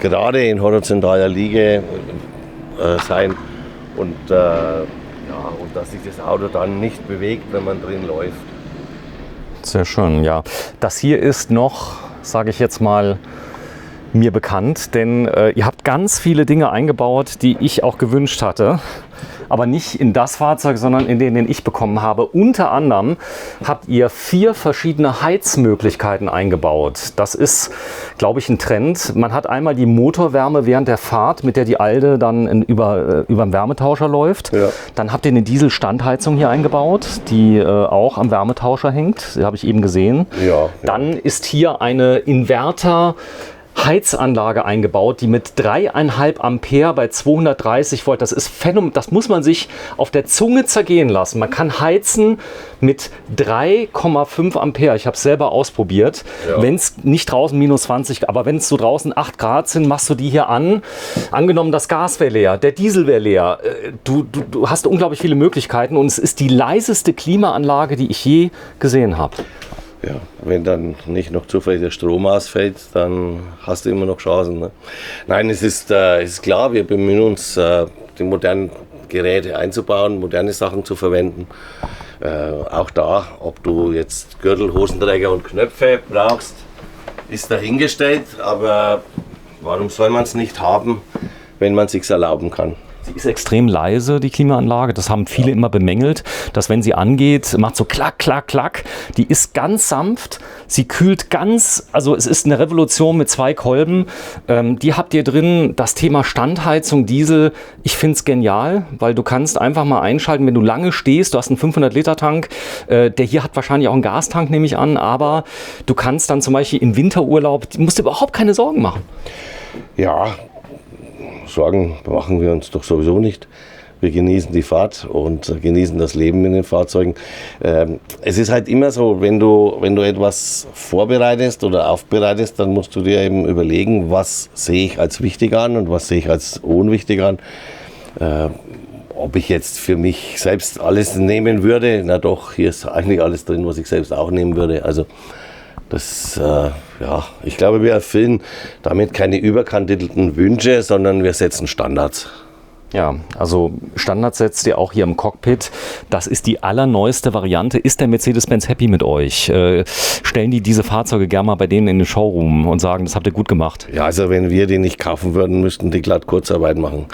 gerade in horizontaler Liege sein und dass sich das Auto dann nicht bewegt, wenn man drin läuft. Sehr schön, ja. Das hier ist noch, sage ich jetzt mal, mir bekannt, denn ihr habt ganz viele Dinge eingebaut, die ich auch gewünscht hatte. Aber nicht in das Fahrzeug, sondern in den ich bekommen habe. Unter anderem habt ihr 4 verschiedene Heizmöglichkeiten eingebaut. Das ist, glaube ich, ein Trend. Man hat einmal die Motorwärme während der Fahrt, mit der die Alde dann über den Wärmetauscher läuft. Ja. Dann habt ihr eine Dieselstandheizung hier eingebaut, die auch am Wärmetauscher hängt. Die habe ich eben gesehen. Ja. Dann ist hier eine Heizanlage eingebaut, die mit 3,5 Ampere bei 230 Volt, das ist phänomenal, das muss man sich auf der Zunge zergehen lassen. Man kann heizen mit 3,5 Ampere. Ich habe es selber ausprobiert. Ja. Wenn es nicht draußen minus 20, aber wenn es so draußen 8 Grad sind, machst du die hier an. Angenommen, das Gas wäre leer, der Diesel wäre leer. Du hast unglaublich viele Möglichkeiten und es ist die leiseste Klimaanlage, die ich je gesehen habe. Ja, wenn dann nicht noch zufällig der Strom ausfällt, dann hast du immer noch Chancen. Ne? Nein, es ist klar, wir bemühen uns, die modernen Geräte einzubauen, moderne Sachen zu verwenden. Auch da, ob du jetzt Gürtel, Hosenträger und Knöpfe brauchst, ist dahingestellt. Aber warum soll man es nicht haben, wenn man es sich erlauben kann? Sie ist extrem leise, die Klimaanlage. Das haben viele immer bemängelt, dass wenn sie angeht, macht so klack, klack, klack. Die ist ganz sanft. Sie kühlt ganz, also es ist eine Revolution mit 2 Kolben. Die habt ihr drin. Das Thema Standheizung, Diesel, ich finde es genial, weil du kannst einfach mal einschalten, wenn du lange stehst. Du hast einen 500-Liter-Tank. Der hier hat wahrscheinlich auch einen Gastank, nehme ich an. Aber du kannst dann zum Beispiel im Winterurlaub, musst dir überhaupt keine Sorgen machen. Ja, Sorgen machen wir uns doch sowieso nicht. Wir genießen die Fahrt und genießen das Leben in den Fahrzeugen. Es ist halt immer so, wenn du etwas vorbereitest oder aufbereitest, dann musst du dir eben überlegen, was sehe ich als wichtig an und was sehe ich als unwichtig an. Ob ich jetzt für mich selbst alles nehmen würde, na doch, hier ist eigentlich alles drin, was ich selbst auch nehmen würde. Also ich glaube, wir erfüllen damit keine überkantelten Wünsche, sondern wir setzen Standards. Ja, also Standards setzt ihr auch hier im Cockpit. Das ist die allerneueste Variante. Ist der Mercedes-Benz happy mit euch? Stellen die diese Fahrzeuge gerne mal bei denen in den Showroom und sagen, das habt ihr gut gemacht? Ja, also wenn wir die nicht kaufen würden, müssten die glatt Kurzarbeit machen.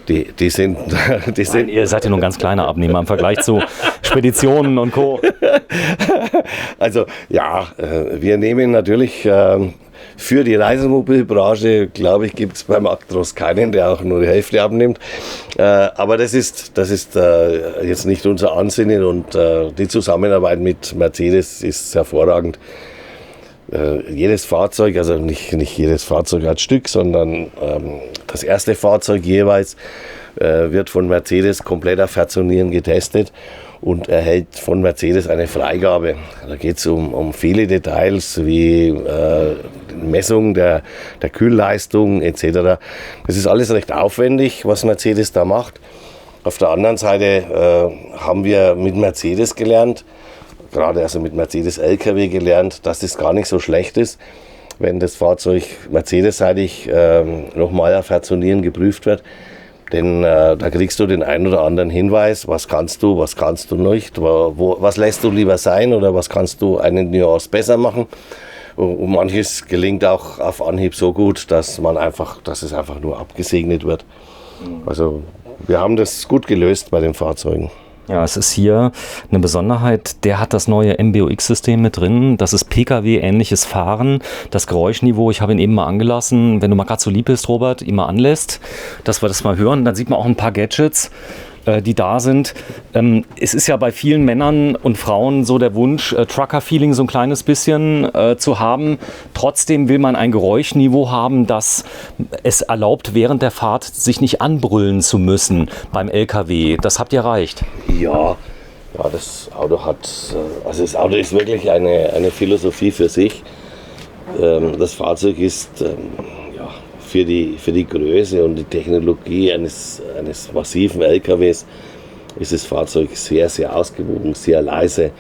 Die sind... Nein, ihr seid ja nur ein ganz kleiner Abnehmer im Vergleich zu Speditionen und Co. Also ja, wir nehmen natürlich... Für die Reisemobilbranche, glaube ich, gibt es beim Actros keinen, der auch nur die Hälfte abnimmt. Aber das ist jetzt nicht unser Ansinnen und die Zusammenarbeit mit Mercedes ist hervorragend. Jedes Fahrzeug, also nicht jedes Fahrzeug als Stück, sondern das erste Fahrzeug jeweils wird von Mercedes komplett auf Verzonieren getestet und erhält von Mercedes eine Freigabe. Da geht es um viele Details wie Messung der Kühlleistung etc. Das ist alles recht aufwendig, was Mercedes da macht. Auf der anderen Seite haben wir mit Mercedes gelernt, gerade also mit Mercedes LKW gelernt, dass das gar nicht so schlecht ist, wenn das Fahrzeug Mercedes-seitig nochmal auf Verzonieren geprüft wird. Denn da kriegst du den einen oder anderen Hinweis, was kannst du nicht, was lässt du lieber sein oder was kannst du eine Nuance besser machen. Und manches gelingt auch auf Anhieb so gut, dass es einfach nur abgesegnet wird. Also wir haben das gut gelöst bei den Fahrzeugen. Ja, es ist hier eine Besonderheit, der hat das neue MBUX-System mit drin. Das ist Pkw-ähnliches Fahren. Das Geräuschniveau, ich habe ihn eben mal angelassen. Wenn du mal gerade so lieb bist, Robert, ihn mal anlässt, dass wir das mal hören, dann sieht man auch ein paar Gadgets, die da sind. Es ist ja bei vielen Männern und Frauen so der Wunsch, Trucker-Feeling so ein kleines bisschen zu haben. Trotzdem will man ein Geräuschniveau haben, das es erlaubt, während der Fahrt sich nicht anbrüllen zu müssen beim LKW. Das habt ihr erreicht. Ja, das Auto das Auto ist wirklich eine Philosophie für sich. Das Fahrzeug ist für die Größe und die Technologie eines massiven LKWs ist das Fahrzeug sehr, sehr ausgewogen, sehr leise,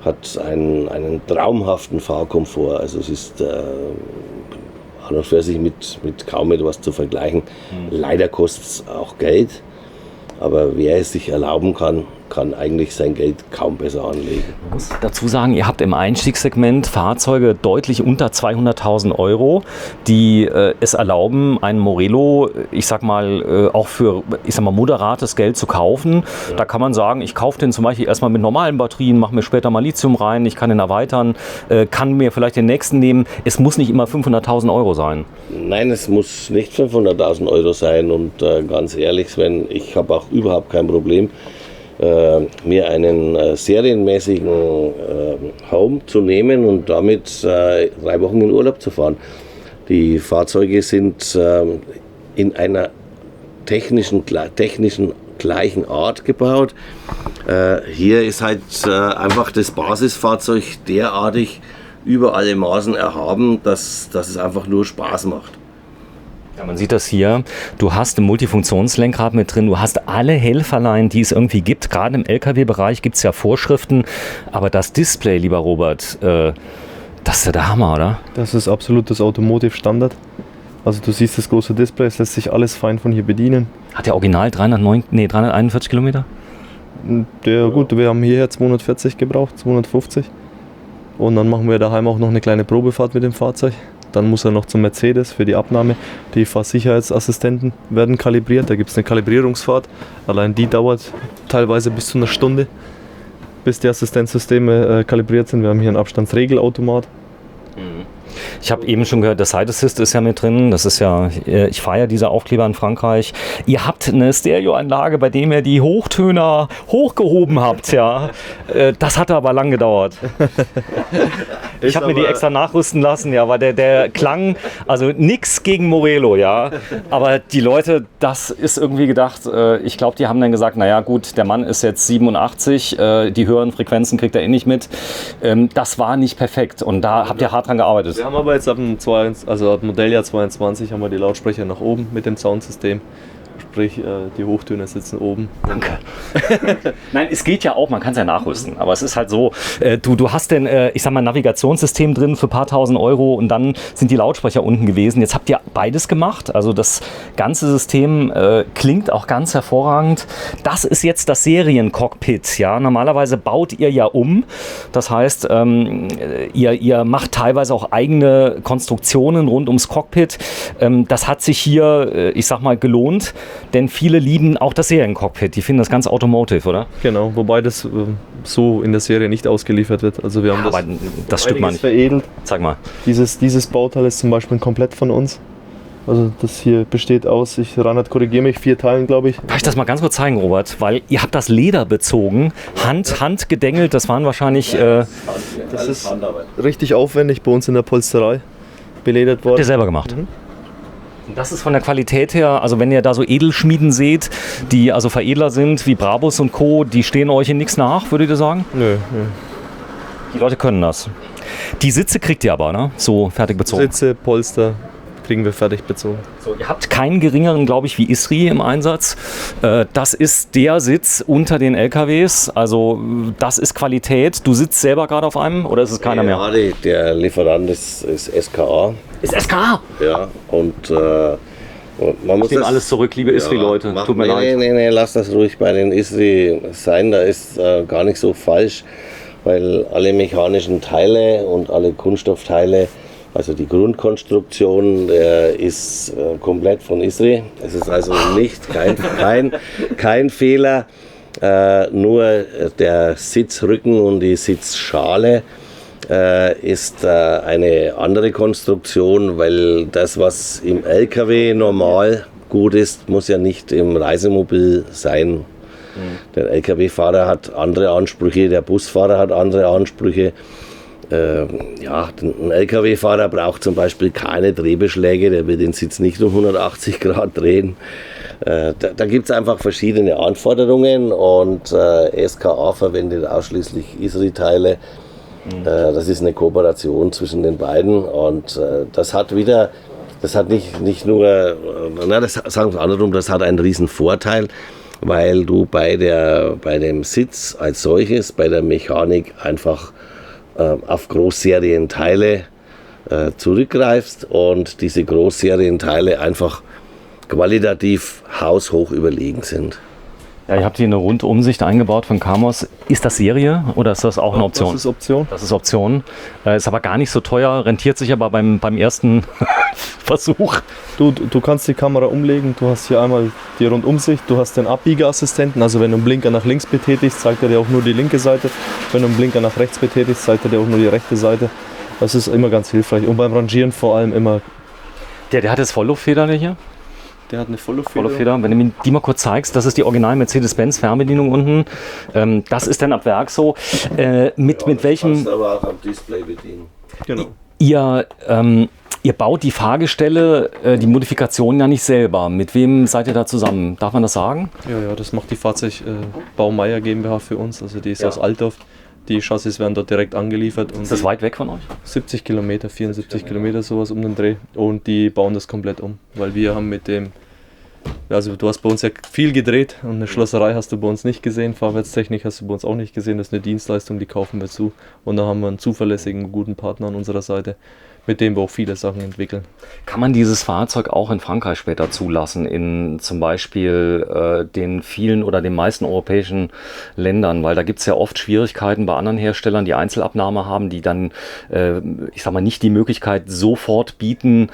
hat einen traumhaften Fahrkomfort. Also es ist an und für sich mit kaum etwas zu vergleichen. Leider kostet es auch Geld, aber wer es sich erlauben kann eigentlich sein Geld kaum besser anlegen. Ich muss dazu sagen, ihr habt im Einstiegssegment Fahrzeuge deutlich unter 200.000 Euro, die es erlauben, einen Morelo, ich sag mal, auch für moderates Geld zu kaufen. Ja. Da kann man sagen, ich kaufe den zum Beispiel erstmal mit normalen Batterien, mache mir später mal Lithium rein, ich kann den erweitern, kann mir vielleicht den nächsten nehmen. Es muss nicht immer 500.000 Euro sein. Nein, es muss nicht 500.000 Euro sein und ganz ehrlich, Sven, ich habe auch überhaupt kein Problem, mir einen serienmäßigen Home zu nehmen und damit 3 Wochen in Urlaub zu fahren. Die Fahrzeuge sind in einer technischen gleichen Art gebaut. Hier ist halt einfach das Basisfahrzeug derartig über alle Maßen erhaben, dass es einfach nur Spaß macht. Ja, man sieht das hier. Du hast ein Multifunktionslenkrad mit drin, du hast alle Helferlein, die es irgendwie gibt. Gerade im LKW-Bereich gibt es ja Vorschriften. Aber das Display, lieber Robert, das ist ja der Hammer, oder? Das ist absolut das Automotive-Standard. Also du siehst das große Display, es lässt sich alles fein von hier bedienen. Hat der Original 341 Kilometer? Gut, wir haben hierher 240 gebraucht, 250. Und dann machen wir daheim auch noch eine kleine Probefahrt mit dem Fahrzeug. Dann muss er noch zum Mercedes für die Abnahme. Die Fahrsicherheitsassistenten werden kalibriert. Da gibt es eine Kalibrierungsfahrt. Allein die dauert teilweise bis zu einer Stunde, bis die Assistenzsysteme kalibriert sind. Wir haben hier einen Abstandsregelautomat. Ich habe eben schon gehört, der Side Assist ist ja mit drin. Das ist ja, ich fahre ja diese Aufkleber in Frankreich. Ihr habt eine Stereoanlage, bei dem ihr die Hochtöner hochgehoben habt, ja. Das hat aber lang gedauert. Ich habe mir die extra nachrüsten lassen, ja, weil der Klang, also nix gegen Morelo, ja. Aber die Leute, das ist irgendwie gedacht, ich glaube, die haben dann gesagt, naja gut, der Mann ist jetzt 87, die höheren Frequenzen kriegt er eh nicht mit. Das war nicht perfekt und da habt ihr hart dran gearbeitet. Wir haben aber jetzt ab Modelljahr 22 haben wir die Lautsprecher nach oben mit dem Soundsystem. Sprich, die Hochtöner sitzen oben. Danke. Nein, es geht ja auch, man kann es ja nachrüsten. Aber es ist halt so, du hast denn, ich sag mal, ein Navigationssystem drin für ein paar tausend Euro und dann sind die Lautsprecher unten gewesen. Jetzt habt ihr beides gemacht. Also das ganze System klingt auch ganz hervorragend. Das ist jetzt das Seriencockpit. Ja? Normalerweise baut ihr ja um. Das heißt, ihr macht teilweise auch eigene Konstruktionen rund ums Cockpit. Das hat sich hier, ich sag mal, gelohnt. Denn viele lieben auch das Seriencockpit. Die finden das ganz automotive, oder? Genau, wobei das so in der Serie nicht ausgeliefert wird. Also wir haben das Stück mal nicht veredelt. Zeig mal. Dieses Bauteil ist zum Beispiel komplett von uns. Also das hier besteht aus, Reinhard, korrigiere mich, 4 Teilen, glaube ich. Darf ich das mal ganz kurz zeigen, Robert? Weil ihr habt das Leder bezogen, handgedengelt, das waren wahrscheinlich... Das ist richtig aufwendig bei uns in der Polsterei beledert worden. Habt ihr selber gemacht? Mhm. Und das ist von der Qualität her, also wenn ihr da so Edelschmieden seht, die also Veredler sind, wie Brabus und Co., die stehen euch in nichts nach, würdet ihr sagen? Nö. Die Leute können das. Die Sitze kriegt ihr aber, ne? So fertig bezogen. Sitze, Polster kriegen wir fertig bezogen. So, ihr habt keinen geringeren, glaube ich, wie ISRI im Einsatz. Das ist der Sitz unter den LKWs. Also das ist Qualität. Du sitzt selber gerade auf einem oder ist es keiner mehr? Ja, der Lieferant ist SKA. Ist SKA? Ja, und man muss Ich nehme alles zurück, liebe ISRI-Leute. Tut mir leid. Nee, lass das ruhig bei den ISRI sein. Da ist gar nicht so falsch, weil alle mechanischen Teile und alle Kunststoffteile, also die Grundkonstruktion ist komplett von ISRI. Es ist also kein Fehler, nur der Sitzrücken und die Sitzschale ist eine andere Konstruktion, weil das, was im LKW normal gut ist, muss ja nicht im Reisemobil sein. Der LKW-Fahrer hat andere Ansprüche, der Busfahrer hat andere Ansprüche. Ein LKW-Fahrer braucht zum Beispiel keine Drehbeschläge, der wird den Sitz nicht um 180 Grad drehen. Da gibt es einfach verschiedene Anforderungen und SKA verwendet ausschließlich ISRI-Teile. Das ist eine Kooperation zwischen den beiden und das hat nicht nur, das sagen wir andersrum, das hat einen riesen Vorteil, weil du bei dem Sitz als solches, bei der Mechanik einfach auf Großserienteile zurückgreifst und diese Großserienteile einfach qualitativ haushoch überlegen sind. Ja, ihr habt hier eine Rundumsicht eingebaut von Kamos. Ist das Serie oder ist das auch eine Option? Das ist Option. Das ist Option. Ist aber gar nicht so teuer, rentiert sich aber beim ersten Versuch. Du kannst die Kamera umlegen, du hast hier einmal die Rundumsicht, du hast den Abbiegerassistenten, also wenn du einen Blinker nach links betätigst, zeigt er dir auch nur die linke Seite. Wenn du einen Blinker nach rechts betätigst, zeigt er dir auch nur die rechte Seite. Das ist immer ganz hilfreich und beim Rangieren vor allem immer. Der hat jetzt Vollluftfeder hier? Der hat eine Vollluftfeder. Wenn du mir die mal kurz zeigst, das ist die Original Mercedes-Benz Fernbedienung unten. Das ist dann ab Werk so. Mit welchem... Du kannst aber auch am Display bedienen. Genau. Ihr baut die Fahrgestelle, die Modifikation ja nicht selber. Mit wem seid ihr da zusammen? Darf man das sagen? Ja, das macht die Fahrzeugbau Meier GmbH für uns. Also die ist aus Altdorf. Die Chassis werden dort direkt angeliefert. Und ist das weit weg von euch? 70 Kilometer, 74 Kilometer, sowas um den Dreh. Und die bauen das komplett um. Weil wir haben mit dem, also du hast bei uns ja viel gedreht und eine Schlosserei hast du bei uns nicht gesehen. Fahrwerkstechnik hast du bei uns auch nicht gesehen. Das ist eine Dienstleistung, die kaufen wir zu. Und da haben wir einen zuverlässigen, guten Partner an unserer Seite, mit dem wir auch viele Sachen entwickeln. Kann man dieses Fahrzeug auch in Frankreich später zulassen, in zum Beispiel den vielen oder den meisten europäischen Ländern? Weil da gibt es ja oft Schwierigkeiten bei anderen Herstellern, die Einzelabnahme haben, die dann, ich sag mal, nicht die Möglichkeit sofort bieten,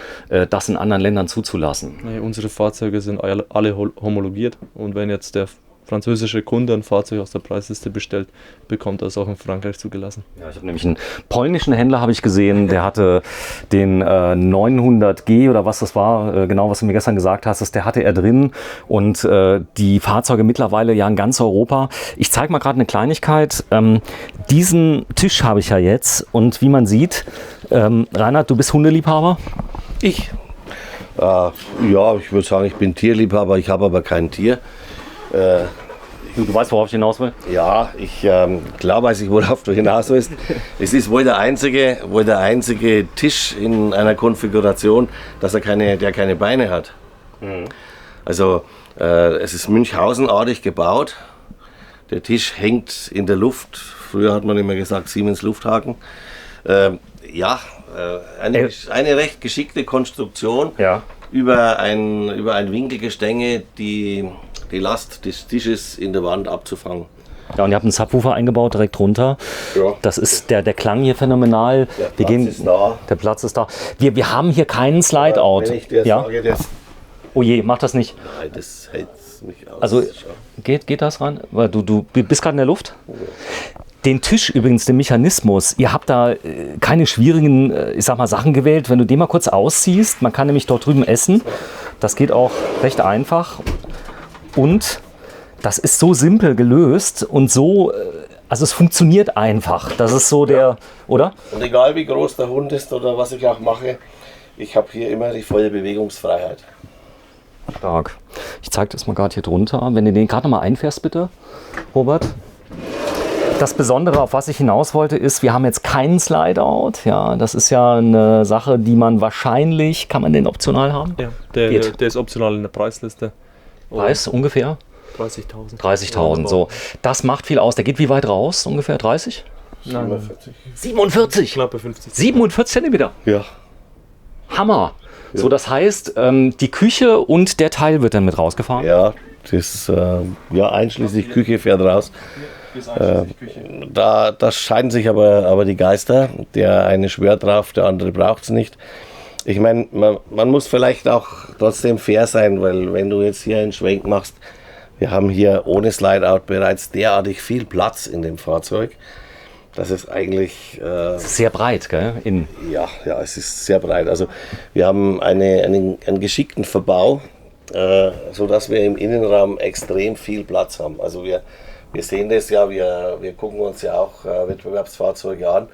das in anderen Ländern zuzulassen. Nee, unsere Fahrzeuge sind alle homologiert und wenn jetzt der französische Kunde ein Fahrzeug aus der Preisliste bestellt, bekommt er es auch in Frankreich zugelassen. Ja, ich habe nämlich einen polnischen Händler habe ich gesehen, der hatte den 900G oder was das war, genau was du mir gestern gesagt hast, der hatte er drin und die Fahrzeuge mittlerweile ja in ganz Europa. Ich zeige mal gerade eine Kleinigkeit. Diesen Tisch habe ich ja jetzt und wie man sieht, Reinhard, du bist Hundeliebhaber? Ich? Ich würde sagen, ich bin Tierliebhaber, ich habe aber kein Tier. Du weißt, worauf ich hinaus will? Ja, klar weiß ich, worauf du hinaus willst. Es ist wohl der einzige Tisch in einer Konfiguration, der keine Beine hat. Mhm. Also es ist Münchhausenartig gebaut. Der Tisch hängt in der Luft. Früher hat man immer gesagt Siemens Lufthaken. Eine recht geschickte Konstruktion. Ja. Über ein Winkelgestänge die Last des Tisches in der Wand abzufangen. Ja, und ihr habt einen Subwoofer eingebaut direkt runter. Ja. Das ist der Klang hier phänomenal. Der Platz ist da. Wir haben hier keinen Slide-Out. Wenn ich dir sage, oh je, mach das nicht. Nein, das hält mich aus. Also geht das ran? Weil du bist gerade in der Luft. Den Tisch übrigens, den Mechanismus, ihr habt da keine schwierigen, ich sag mal, Sachen gewählt. Wenn du den mal kurz ausziehst, man kann nämlich dort drüben essen. Das geht auch recht einfach. Und das ist so simpel gelöst und so, also es funktioniert einfach. Das ist so der, oder? Und egal wie groß der Hund ist oder was ich auch mache, ich habe hier immer die volle Bewegungsfreiheit. Stark. Ich zeige das mal gerade hier drunter. Wenn du den gerade noch mal einfährst, bitte, Robert. Das Besondere, auf was ich hinaus wollte, ist, wir haben jetzt keinen Slide-Out. Ja, das ist ja eine Sache, die man wahrscheinlich, kann man den optional haben? Ja, der ist optional in der Preisliste. Preis ungefähr? 30.000. 30.000, so. Das macht viel aus. Der geht wie weit raus? Ungefähr 30? 47. 47? Knappe 50. 47 Zentimeter? Ja. Hammer. So, das heißt, die Küche und der Teil wird dann mit rausgefahren? Ja, das einschließlich Küche fährt raus. Da scheiden sich aber die Geister. Der eine schwört drauf, der andere braucht es nicht. Ich meine, man muss vielleicht auch trotzdem fair sein, weil wenn du jetzt hier einen Schwenk machst, wir haben hier ohne Slide-Out bereits derartig viel Platz in dem Fahrzeug. Das ist eigentlich... sehr breit, gell? Innen. Ja, es ist sehr breit. Also wir haben einen geschickten Verbau, sodass wir im Innenraum extrem viel Platz haben. Also wir sehen das ja, wir gucken uns ja auch Wettbewerbsfahrzeuge an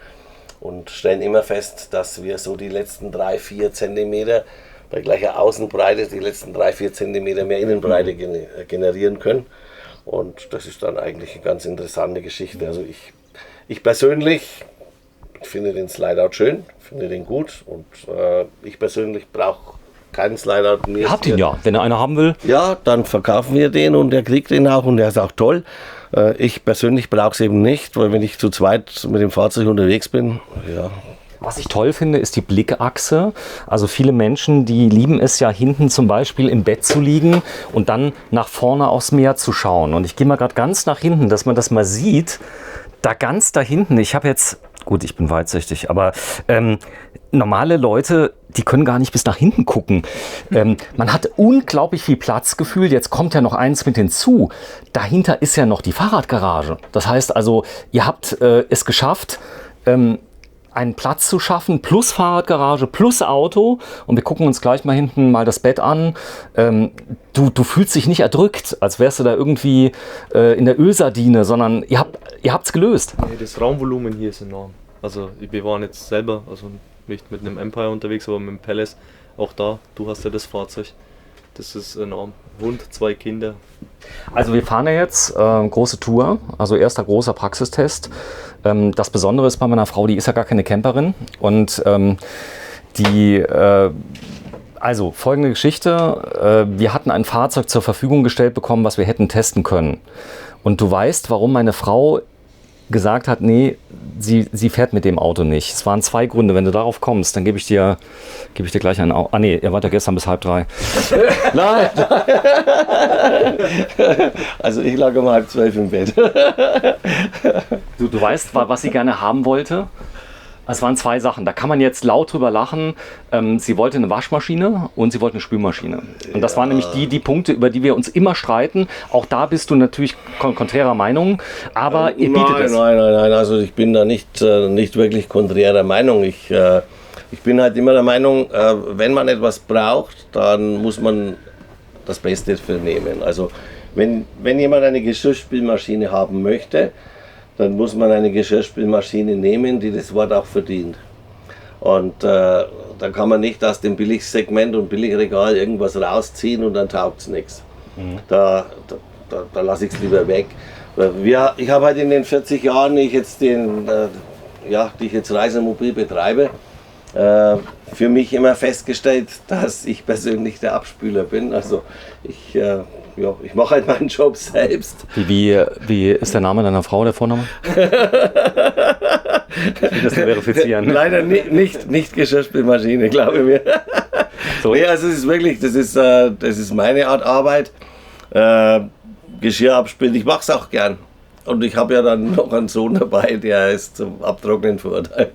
und stellen immer fest, dass wir so die letzten 3-4 Zentimeter bei gleicher Außenbreite die letzten 3-4 Zentimeter mehr Innenbreite generieren können. Und das ist dann eigentlich eine ganz interessante Geschichte. Also ich persönlich finde den Slide-Out schön, finde den gut und ich persönlich brauche keinen Slide-Out. Ihr habt ihn ja, wenn er einer haben will. Ja, dann verkaufen wir den und der kriegt den auch und der ist auch toll. Ich persönlich brauche es eben nicht, weil wenn ich zu zweit mit dem Fahrzeug unterwegs bin, ja. Was ich toll finde, ist die Blickachse. Also viele Menschen, die lieben es ja hinten zum Beispiel im Bett zu liegen und dann nach vorne aufs Meer zu schauen. Und ich gehe mal gerade ganz nach hinten, dass man das mal sieht. Da ganz da hinten, ich habe jetzt, gut, ich bin weitsichtig, aber normale Leute, die können gar nicht bis nach hinten gucken. Man hat unglaublich viel Platzgefühl. Jetzt kommt ja noch eins mit hinzu. Dahinter ist ja noch die Fahrradgarage. Das heißt also, ihr habt es geschafft, einen Platz zu schaffen, plus Fahrradgarage, plus Auto. Und wir gucken uns gleich mal hinten mal das Bett an. Du fühlst dich nicht erdrückt, als wärst du da irgendwie in der Ölsardine, sondern ihr habt's gelöst. Nee, das Raumvolumen hier ist enorm. Also wir waren jetzt selber, also nicht mit einem Empire unterwegs, aber mit dem Palace. Auch da, du hast ja das Fahrzeug. Das ist enorm. Hund, 2 Kinder. Also wir fahren ja jetzt große Tour, also erster großer Praxistest. Das Besondere ist bei meiner Frau, die ist ja gar keine Camperin und also folgende Geschichte, wir hatten ein Fahrzeug zur Verfügung gestellt bekommen, was wir hätten testen können. Und du weißt, warum meine Frau gesagt hat, nee, sie fährt mit dem Auto nicht. Es waren 2 Gründe. Wenn du darauf kommst, dann gebe ich dir gleich einen Auto. Ah nee, ihr wart ja gestern bis 2:30. Nein! Also ich lag um 11:30 im Bett. Du weißt, was sie gerne haben wollte? Es waren 2 Sachen. Da kann man jetzt laut drüber lachen. Sie wollte eine Waschmaschine und sie wollte eine Spülmaschine. Und das waren nämlich die Punkte, über die wir uns immer streiten. Auch da bist du natürlich konträrer Meinung, aber ihr bietet es. Nein. Also ich bin da nicht wirklich konträrer Meinung. Ich bin halt immer der Meinung, wenn man etwas braucht, dann muss man das Beste dafür nehmen. Also wenn jemand eine Geschirrspülmaschine haben möchte, dann muss man eine Geschirrspülmaschine nehmen, die das Wort auch verdient. Und da kann man nicht aus dem Billigsegment und Billigregal irgendwas rausziehen und dann taugt es nichts. Da lasse ich es lieber weg. Ich habe halt in den 40 Jahren, die ich jetzt Reisemobil betreibe, für mich immer festgestellt, dass ich persönlich der Abspüler bin. Also ich mache halt meinen Job selbst. Wie ist der Name deiner Frau, der Vorname? Ich will das nur verifizieren. Leider nicht Geschirrspülmaschine, glaube mir. So. Nee, also es ist wirklich, das ist meine Art Arbeit. Geschirr abspülen, ich mache es auch gern. Und ich habe ja dann noch einen Sohn dabei, der ist zum Abtrocknen verurteilt.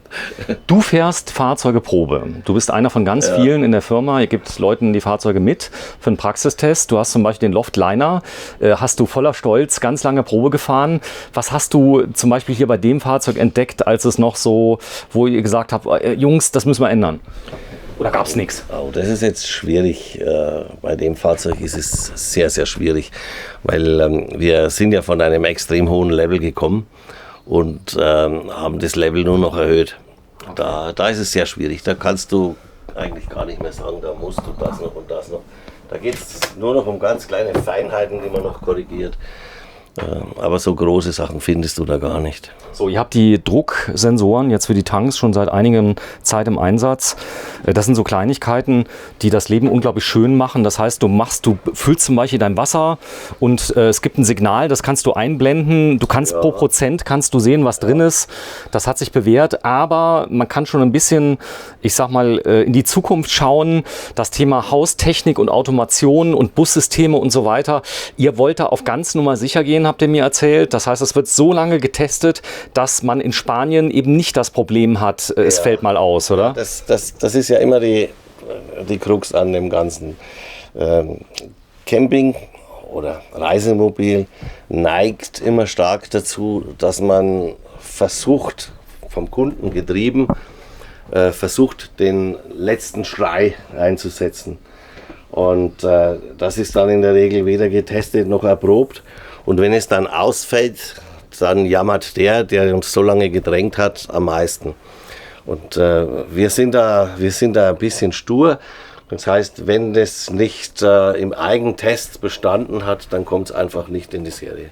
Du fährst Fahrzeuge Probe. Du bist einer von ganz vielen in der Firma. Ihr gebt Leuten die Fahrzeuge mit für einen Praxistest. Du hast zum Beispiel den Loftliner, hast du voller Stolz ganz lange Probe gefahren. Was hast du zum Beispiel hier bei dem Fahrzeug entdeckt, als es noch so, wo ihr gesagt habt, Jungs, das müssen wir ändern? Oder gab es nichts? Oh, das ist jetzt schwierig. Bei dem Fahrzeug ist es sehr, sehr schwierig, weil wir sind ja von einem extrem hohen Level gekommen und haben das Level nur noch erhöht. Da ist es sehr schwierig. Da kannst du eigentlich gar nicht mehr sagen, da musst du das noch und das noch. Da geht es nur noch um ganz kleine Feinheiten, die man noch korrigiert. Aber so große Sachen findest du da gar nicht. So, ihr habt die Drucksensoren jetzt für die Tanks schon seit einiger Zeit im Einsatz. Das sind so Kleinigkeiten, die das Leben unglaublich schön machen. Das heißt, du füllst zum Beispiel dein Wasser und es gibt ein Signal, das kannst du einblenden. Du kannst pro Prozent kannst du sehen, was drin ist. Das hat sich bewährt, aber man kann schon ein bisschen, ich sag mal, in die Zukunft schauen. Das Thema Haustechnik und Automation und Bussysteme und so weiter. Ihr wollt da auf ganz Nummer sicher gehen, habt ihr mir erzählt. Das heißt, es wird so lange getestet, dass man in Spanien eben nicht das Problem hat, es fällt mal aus, oder? Das ist ja immer die Krux an dem Ganzen. Camping oder Reisemobil neigt immer stark dazu, dass man versucht, vom Kunden getrieben, versucht, den letzten Schrei einzusetzen. Und das ist dann in der Regel weder getestet noch erprobt. Und wenn es dann ausfällt, dann jammert der uns so lange gedrängt hat, am meisten. Und wir sind da ein bisschen stur. Das heißt, wenn das nicht im Eigentest bestanden hat, dann kommt es einfach nicht in die Serie.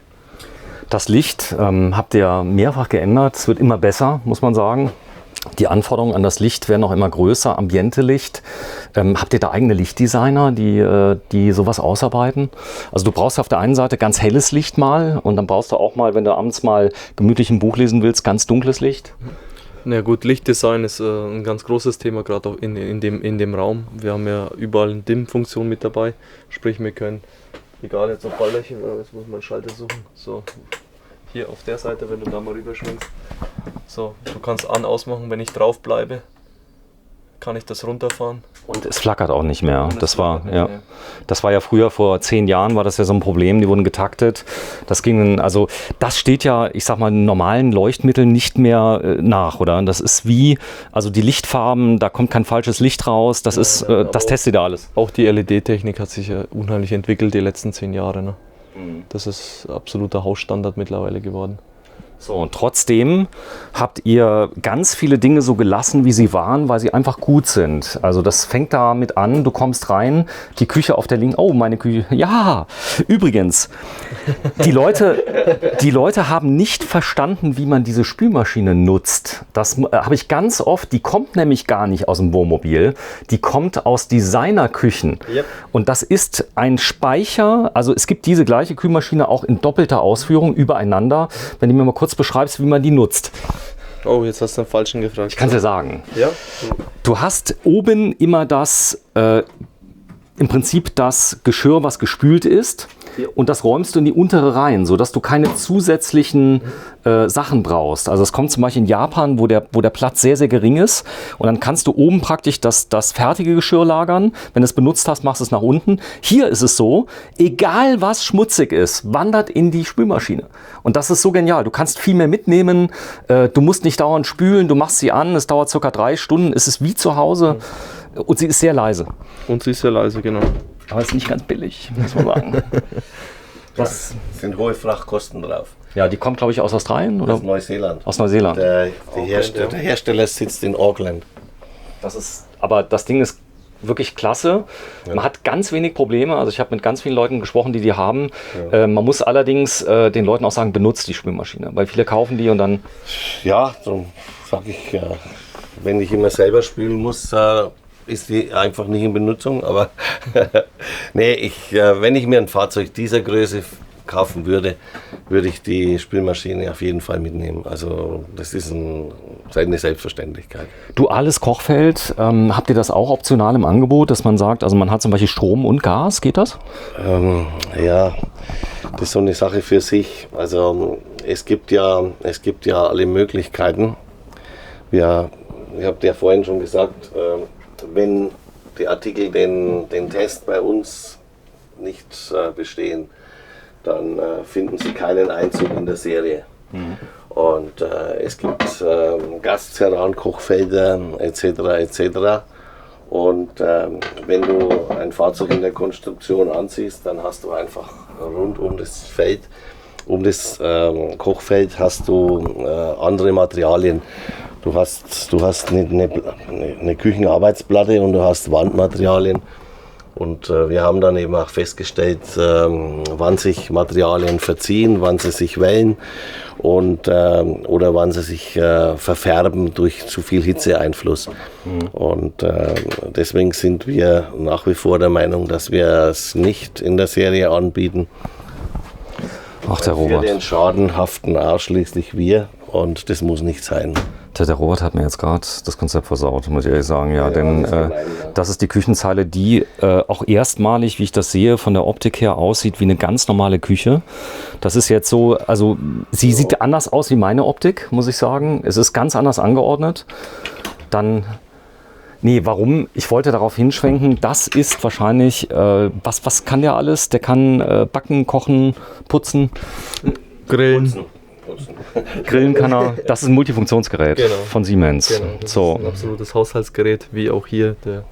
Das Licht habt ihr mehrfach geändert. Es wird immer besser, muss man sagen. Die Anforderungen an das Licht werden auch immer größer, Ambiente-Licht. Habt ihr da eigene Lichtdesigner, die sowas ausarbeiten? Also du brauchst auf der einen Seite ganz helles Licht mal und dann brauchst du auch mal, wenn du abends mal gemütlich ein Buch lesen willst, ganz dunkles Licht. Na gut, Lichtdesign ist ein ganz großes Thema, gerade auch in dem Raum. Wir haben ja überall eine Dimm-Funktion mit dabei, sprich wir können, egal jetzt auf Ballerchen, jetzt muss man einen Schalter suchen, so hier auf der Seite, wenn du da mal rüberschwingst. So, du kannst an, ausmachen, wenn ich drauf bleibe, kann ich das runterfahren. Und es flackert auch nicht mehr. Das war ja früher, vor 10 Jahren war das ja so ein Problem, die wurden getaktet. Das steht ja, ich sag mal, normalen Leuchtmitteln nicht mehr nach, oder? Das ist wie, also die Lichtfarben, da kommt kein falsches Licht raus, das testet ihr alles. Auch die LED-Technik hat sich ja unheimlich entwickelt die letzten 10 Jahre. Ne? Das ist absoluter Hausstandard mittlerweile geworden. So, und trotzdem habt ihr ganz viele Dinge so gelassen, wie sie waren, weil sie einfach gut sind. Also das fängt damit an, du kommst rein, die Küche auf der linken, oh, meine Küche, ja. Übrigens, die Leute haben nicht verstanden, wie man diese Spülmaschine nutzt. Das habe ich ganz oft, die kommt nämlich gar nicht aus dem Wohnmobil, die kommt aus Designerküchen. Yep. Und das ist ein Speicher, also es gibt diese gleiche Kühlmaschine auch in doppelter Ausführung übereinander. Wenn du mir mal kurz beschreibst, wie man die nutzt. Oh, jetzt hast du den Falschen gefragt. Ich kann es ja sagen. Ja? Du hast oben immer im Prinzip das Geschirr, was gespült ist. Und das räumst du in die untere rein, sodass du keine zusätzlichen Sachen brauchst. Also es kommt zum Beispiel in Japan, wo der Platz sehr, sehr gering ist. Und dann kannst du oben praktisch das fertige Geschirr lagern. Wenn du es benutzt hast, machst du es nach unten. Hier ist es so, egal was schmutzig ist, wandert in die Spülmaschine. Und das ist so genial. Du kannst viel mehr mitnehmen. Du musst nicht dauernd spülen. Du machst sie an. Es dauert ca. 3 Stunden. Es ist wie zu Hause. Und sie ist sehr leise. Und sie ist sehr leise, genau. Aber es ist nicht ganz billig, muss man sagen. Das sind hohe Frachtkosten drauf. Ja, die kommt, glaube ich, aus Australien? Oder? Aus Neuseeland. Aus Neuseeland. Der Hersteller sitzt in Auckland. Aber das Ding ist wirklich klasse. Ja. Man hat ganz wenig Probleme. Also ich habe mit ganz vielen Leuten gesprochen, die haben. Ja. Man muss allerdings den Leuten auch sagen, benutzt die Spülmaschine. Weil viele kaufen die und dann... Ja, darum sage ich, wenn ich immer selber spülen muss, ist die einfach nicht in Benutzung. Aber nee, wenn ich mir ein Fahrzeug dieser Größe kaufen würde, würde ich die Spülmaschine auf jeden Fall mitnehmen. Also das ist eine Selbstverständlichkeit. Duales Kochfeld, habt ihr das auch optional im Angebot, dass man sagt, also man hat zum Beispiel Strom und Gas, geht das? Ja, das ist so eine Sache für sich. Also es gibt ja alle Möglichkeiten. Ich habe ja vorhin schon gesagt, wenn die Artikel den Test bei uns nicht bestehen, dann finden sie keinen Einzug in der Serie. Und es gibt Gastceran-Kochfelder etc. etc. Und wenn du ein Fahrzeug in der Konstruktion anziehst, dann hast du einfach rund um das Feld, um das Kochfeld hast du andere Materialien. Du hast eine Küchenarbeitsplatte und du hast Wandmaterialien. Und wir haben dann eben auch festgestellt, wann sich Materialien verziehen, wann sie sich wellen und, oder wann sie sich verfärben durch zu viel Hitzeeinfluss. Und deswegen sind wir nach wie vor der Meinung, dass wir es nicht in der Serie anbieten. Ach, der Robert. Für den Schaden haften ausschließlich wir und das muss nicht sein. Der Robert hat mir jetzt gerade das Konzept versaut, muss ich ehrlich sagen. Ja, denn das ist die Küchenzeile, die auch erstmalig, wie ich das sehe, von der Optik her aussieht wie eine ganz normale Küche. Das ist jetzt so, also sie sieht anders aus wie meine Optik, muss ich sagen. Es ist ganz anders angeordnet. Dann, nee, warum? Ich wollte darauf hinschwenken, das ist wahrscheinlich, was kann der alles? Der kann backen, kochen, putzen, grillen. Grillen kann er, das ist ein Multifunktionsgerät von Siemens. Genau, das ist ein absolutes Haushaltsgerät, wie auch hier der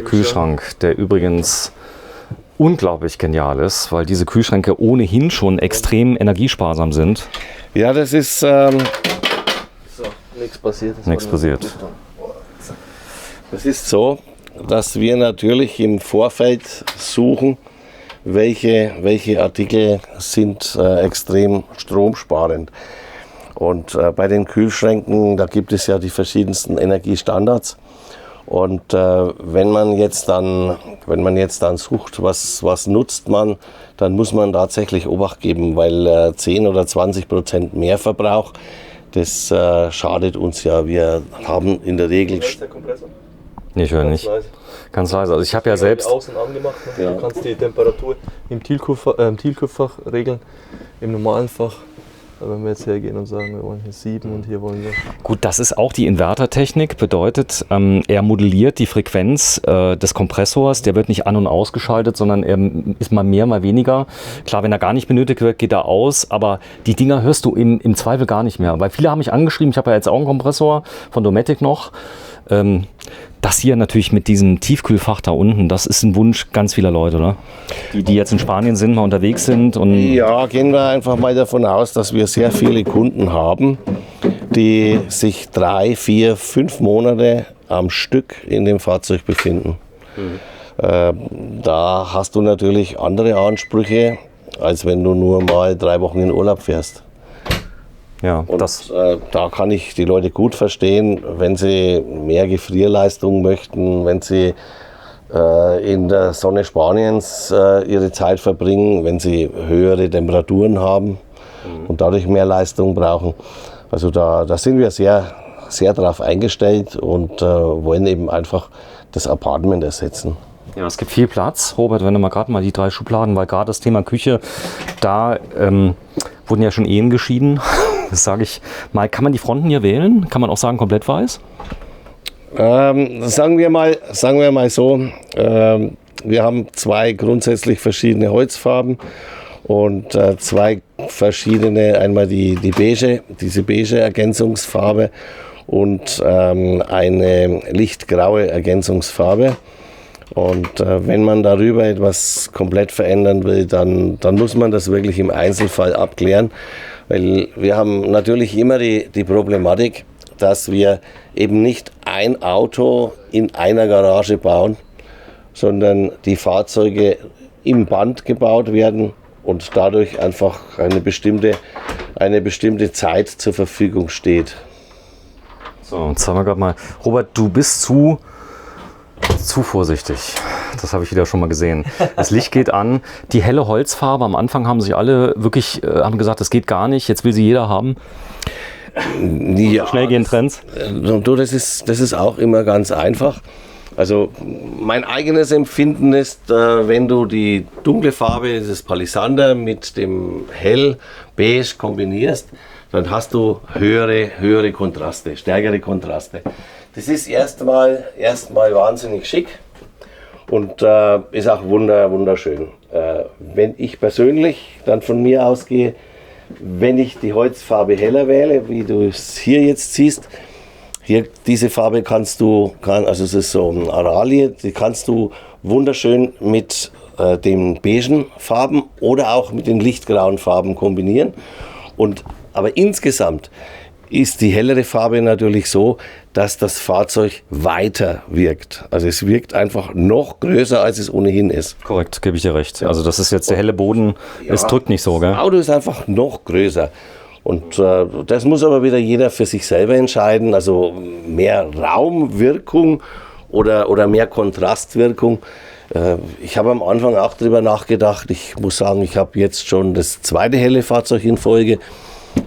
Kühlschrank, der übrigens unglaublich genial ist, weil diese Kühlschränke ohnehin schon extrem energiesparsam sind. Ja, das ist... nichts passiert. Nichts passiert. Es ist so, dass wir natürlich im Vorfeld suchen, welche Artikel sind extrem stromsparend. Und bei den Kühlschränken, da gibt es ja die verschiedensten Energiestandards. Und wenn man jetzt dann sucht, was nutzt man, dann muss man tatsächlich Obacht geben, weil 10 oder 20% mehr Verbrauch, das schadet uns ja. Wir haben in der Regel... Der Kompressor? Nee, ich höre nicht. Ganz leise. Also ich habe ja selbst... Außen angemacht. Ne? Ja. Du kannst die Temperatur im Tiefkühlfach regeln, im normalen Fach. Aber wenn wir jetzt hergehen und sagen, wir wollen hier 7 und hier wollen wir... Gut, das ist auch die Invertertechnik. Bedeutet, er modelliert die Frequenz des Kompressors. Der wird nicht an- und ausgeschaltet, sondern er ist mal mehr, mal weniger. Klar, wenn er gar nicht benötigt wird, geht er aus. Aber die Dinger hörst du im Zweifel gar nicht mehr. Weil viele haben mich angeschrieben, ich habe ja jetzt auch einen Kompressor von Dometic noch. Das hier natürlich mit diesem Tiefkühlfach da unten, das ist ein Wunsch ganz vieler Leute, oder? Die jetzt in Spanien sind, mal unterwegs sind. Und ja, gehen wir einfach mal davon aus, dass wir sehr viele Kunden haben, die sich 3, 4, 5 Monate am Stück in dem Fahrzeug befinden. Da hast du natürlich andere Ansprüche, als wenn du nur mal 3 Wochen in Urlaub fährst. Ja, und da kann ich die Leute gut verstehen, wenn sie mehr Gefrierleistung möchten, wenn sie in der Sonne Spaniens ihre Zeit verbringen, wenn sie höhere Temperaturen haben und dadurch mehr Leistung brauchen. Also da sind wir sehr, sehr darauf eingestellt und wollen eben einfach das Apartment ersetzen. Ja, es gibt viel Platz. Robert, wenn du mal gerade mal die 3 Schubladen, weil gerade das Thema Küche, da wurden ja schon Ehen geschieden. Das sage ich mal. Kann man die Fronten hier wählen? Kann man auch sagen, komplett weiß? Sagen wir mal so, wir haben 2 grundsätzlich verschiedene Holzfarben und 2 verschiedene, einmal diese beige Ergänzungsfarbe und eine lichtgraue Ergänzungsfarbe. Und wenn man darüber etwas komplett verändern will, dann muss man das wirklich im Einzelfall abklären. Weil wir haben natürlich immer die Problematik, dass wir eben nicht ein Auto in einer Garage bauen, sondern die Fahrzeuge im Band gebaut werden und dadurch einfach eine bestimmte Zeit zur Verfügung steht. So, jetzt haben wir gerade mal. Robert, du bist zu vorsichtig. Das habe ich wieder schon mal gesehen. Das Licht geht an. Die helle Holzfarbe, am Anfang haben sich alle wirklich haben gesagt, das geht gar nicht. Jetzt will sie jeder haben. Ja, schnell gehen Trends. Das ist auch immer ganz einfach. Also mein eigenes Empfinden ist, wenn du die dunkle Farbe des Palisander mit dem hell beige kombinierst, dann hast du höhere Kontraste, stärkere Kontraste. Das ist erstmal wahnsinnig schick und ist auch wunderschön. Wenn ich persönlich dann von mir ausgehe, wenn ich die Holzfarbe heller wähle, wie du es hier jetzt siehst, hier diese Farbe also es ist so ein Aralie, die kannst du wunderschön mit den beigen Farben oder auch mit den lichtgrauen Farben kombinieren. Aber insgesamt ist die hellere Farbe natürlich so, dass das Fahrzeug weiter wirkt. Also es wirkt einfach noch größer, als es ohnehin ist. Korrekt, gebe ich dir recht. Also das ist jetzt der helle Boden, es drückt nicht so, gell? Das Auto ist einfach noch größer. Und das muss aber wieder jeder für sich selber entscheiden. Also mehr Raumwirkung oder mehr Kontrastwirkung. Ich habe am Anfang auch darüber nachgedacht. Ich muss sagen, ich habe jetzt schon das zweite helle Fahrzeug in Folge.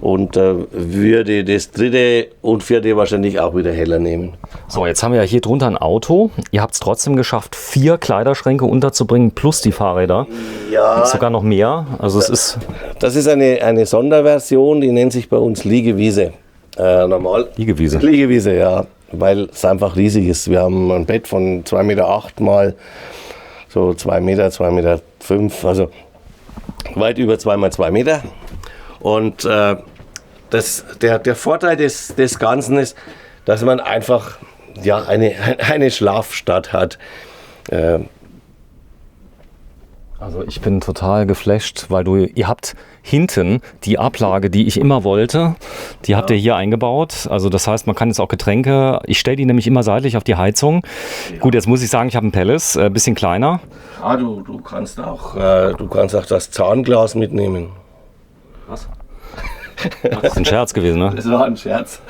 Und würde das dritte und vierte wahrscheinlich auch wieder heller nehmen. So, jetzt haben wir ja hier drunter ein Auto. Ihr habt es trotzdem geschafft, 4 Kleiderschränke unterzubringen plus die Fahrräder. Ja. Sogar noch mehr. Also das ist eine Sonderversion, die nennt sich bei uns Liegewiese. Normal. Liegewiese. Liegewiese, ja. Weil es einfach riesig ist. Wir haben ein Bett von 2,8 Meter mal so 2 Meter, 2,5 Meter, also weit über 2 mal 2 Meter. Und der Vorteil des Ganzen ist, dass man einfach eine Schlafstadt hat. Also ich bin total geflasht, weil ihr habt hinten die Ablage, die ich immer wollte, die habt ihr hier eingebaut. Also das heißt, man kann jetzt auch Getränke, ich stelle die nämlich immer seitlich auf die Heizung. Ja. Gut, jetzt muss ich sagen, ich habe einen Palace, ein bisschen kleiner. Ah, du kannst auch das Zahnglas mitnehmen. Was? Das ist ein Scherz gewesen, ne? Das war ein Scherz.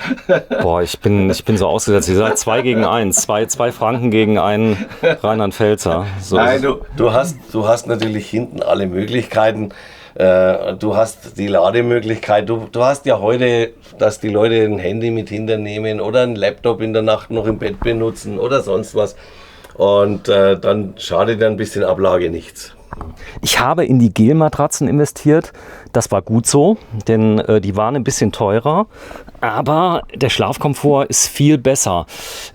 Boah, ich bin so ausgesetzt. Ihr seid 2 gegen 1. 2 Franken gegen einen Rheinland-Pfälzer. So. Nein, du hast natürlich hinten alle Möglichkeiten. Du hast die Lademöglichkeit. Du hast ja heute, dass die Leute ein Handy mit hinternehmen oder einen Laptop in der Nacht noch im Bett benutzen oder sonst was. Und dann schadet ein bisschen Ablage nichts. Ich habe in die Gelmatratzen investiert. Das war gut so, denn die waren ein bisschen teurer. Aber der Schlafkomfort ist viel besser.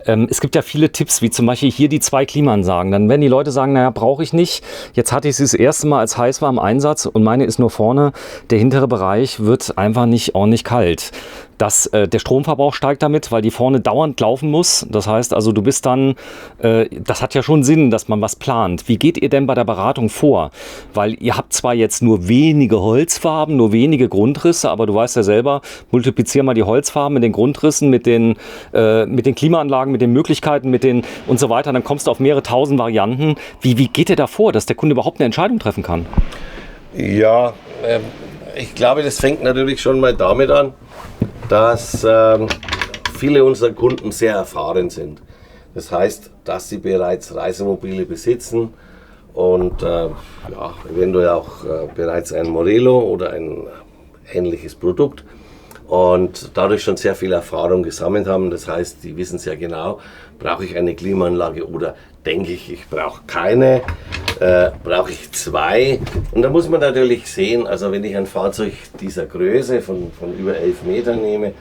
Es gibt ja viele Tipps, wie zum Beispiel hier die 2 Klimaanlagen. Dann werden die Leute sagen, naja, brauche ich nicht. Jetzt hatte ich sie das erste Mal als heiß war im Einsatz und meine ist nur vorne. Der hintere Bereich wird einfach nicht ordentlich kalt. Der Stromverbrauch steigt damit, weil die vorne dauernd laufen muss. Das heißt also, du bist dann, das hat ja schon Sinn, dass man was plant. Wie geht ihr denn bei der Beratung vor? Weil ihr habt zwar jetzt nur wenige Holzfarben, nur wenige Grundrisse, aber du weißt ja selber, multiplizier mal die Holzfarben mit den Grundrissen, mit den Klimaanlagen, mit den Möglichkeiten, mit den und so weiter, dann kommst du auf mehrere tausend Varianten. Wie geht ihr da vor, dass der Kunde überhaupt eine Entscheidung treffen kann? Ja, ich glaube, das fängt natürlich schon mal damit an, dass viele unserer Kunden sehr erfahren sind. Das heißt, dass sie bereits Reisemobile besitzen und eventuell auch bereits ein Morelo oder ein ähnliches Produkt und dadurch schon sehr viel Erfahrung gesammelt haben. Das heißt, die wissen sehr genau, brauche ich eine Klimaanlage oder denke ich brauche keine, brauche ich 2. Und da muss man natürlich sehen, also wenn ich ein Fahrzeug dieser Größe von über 11 Metern nehme,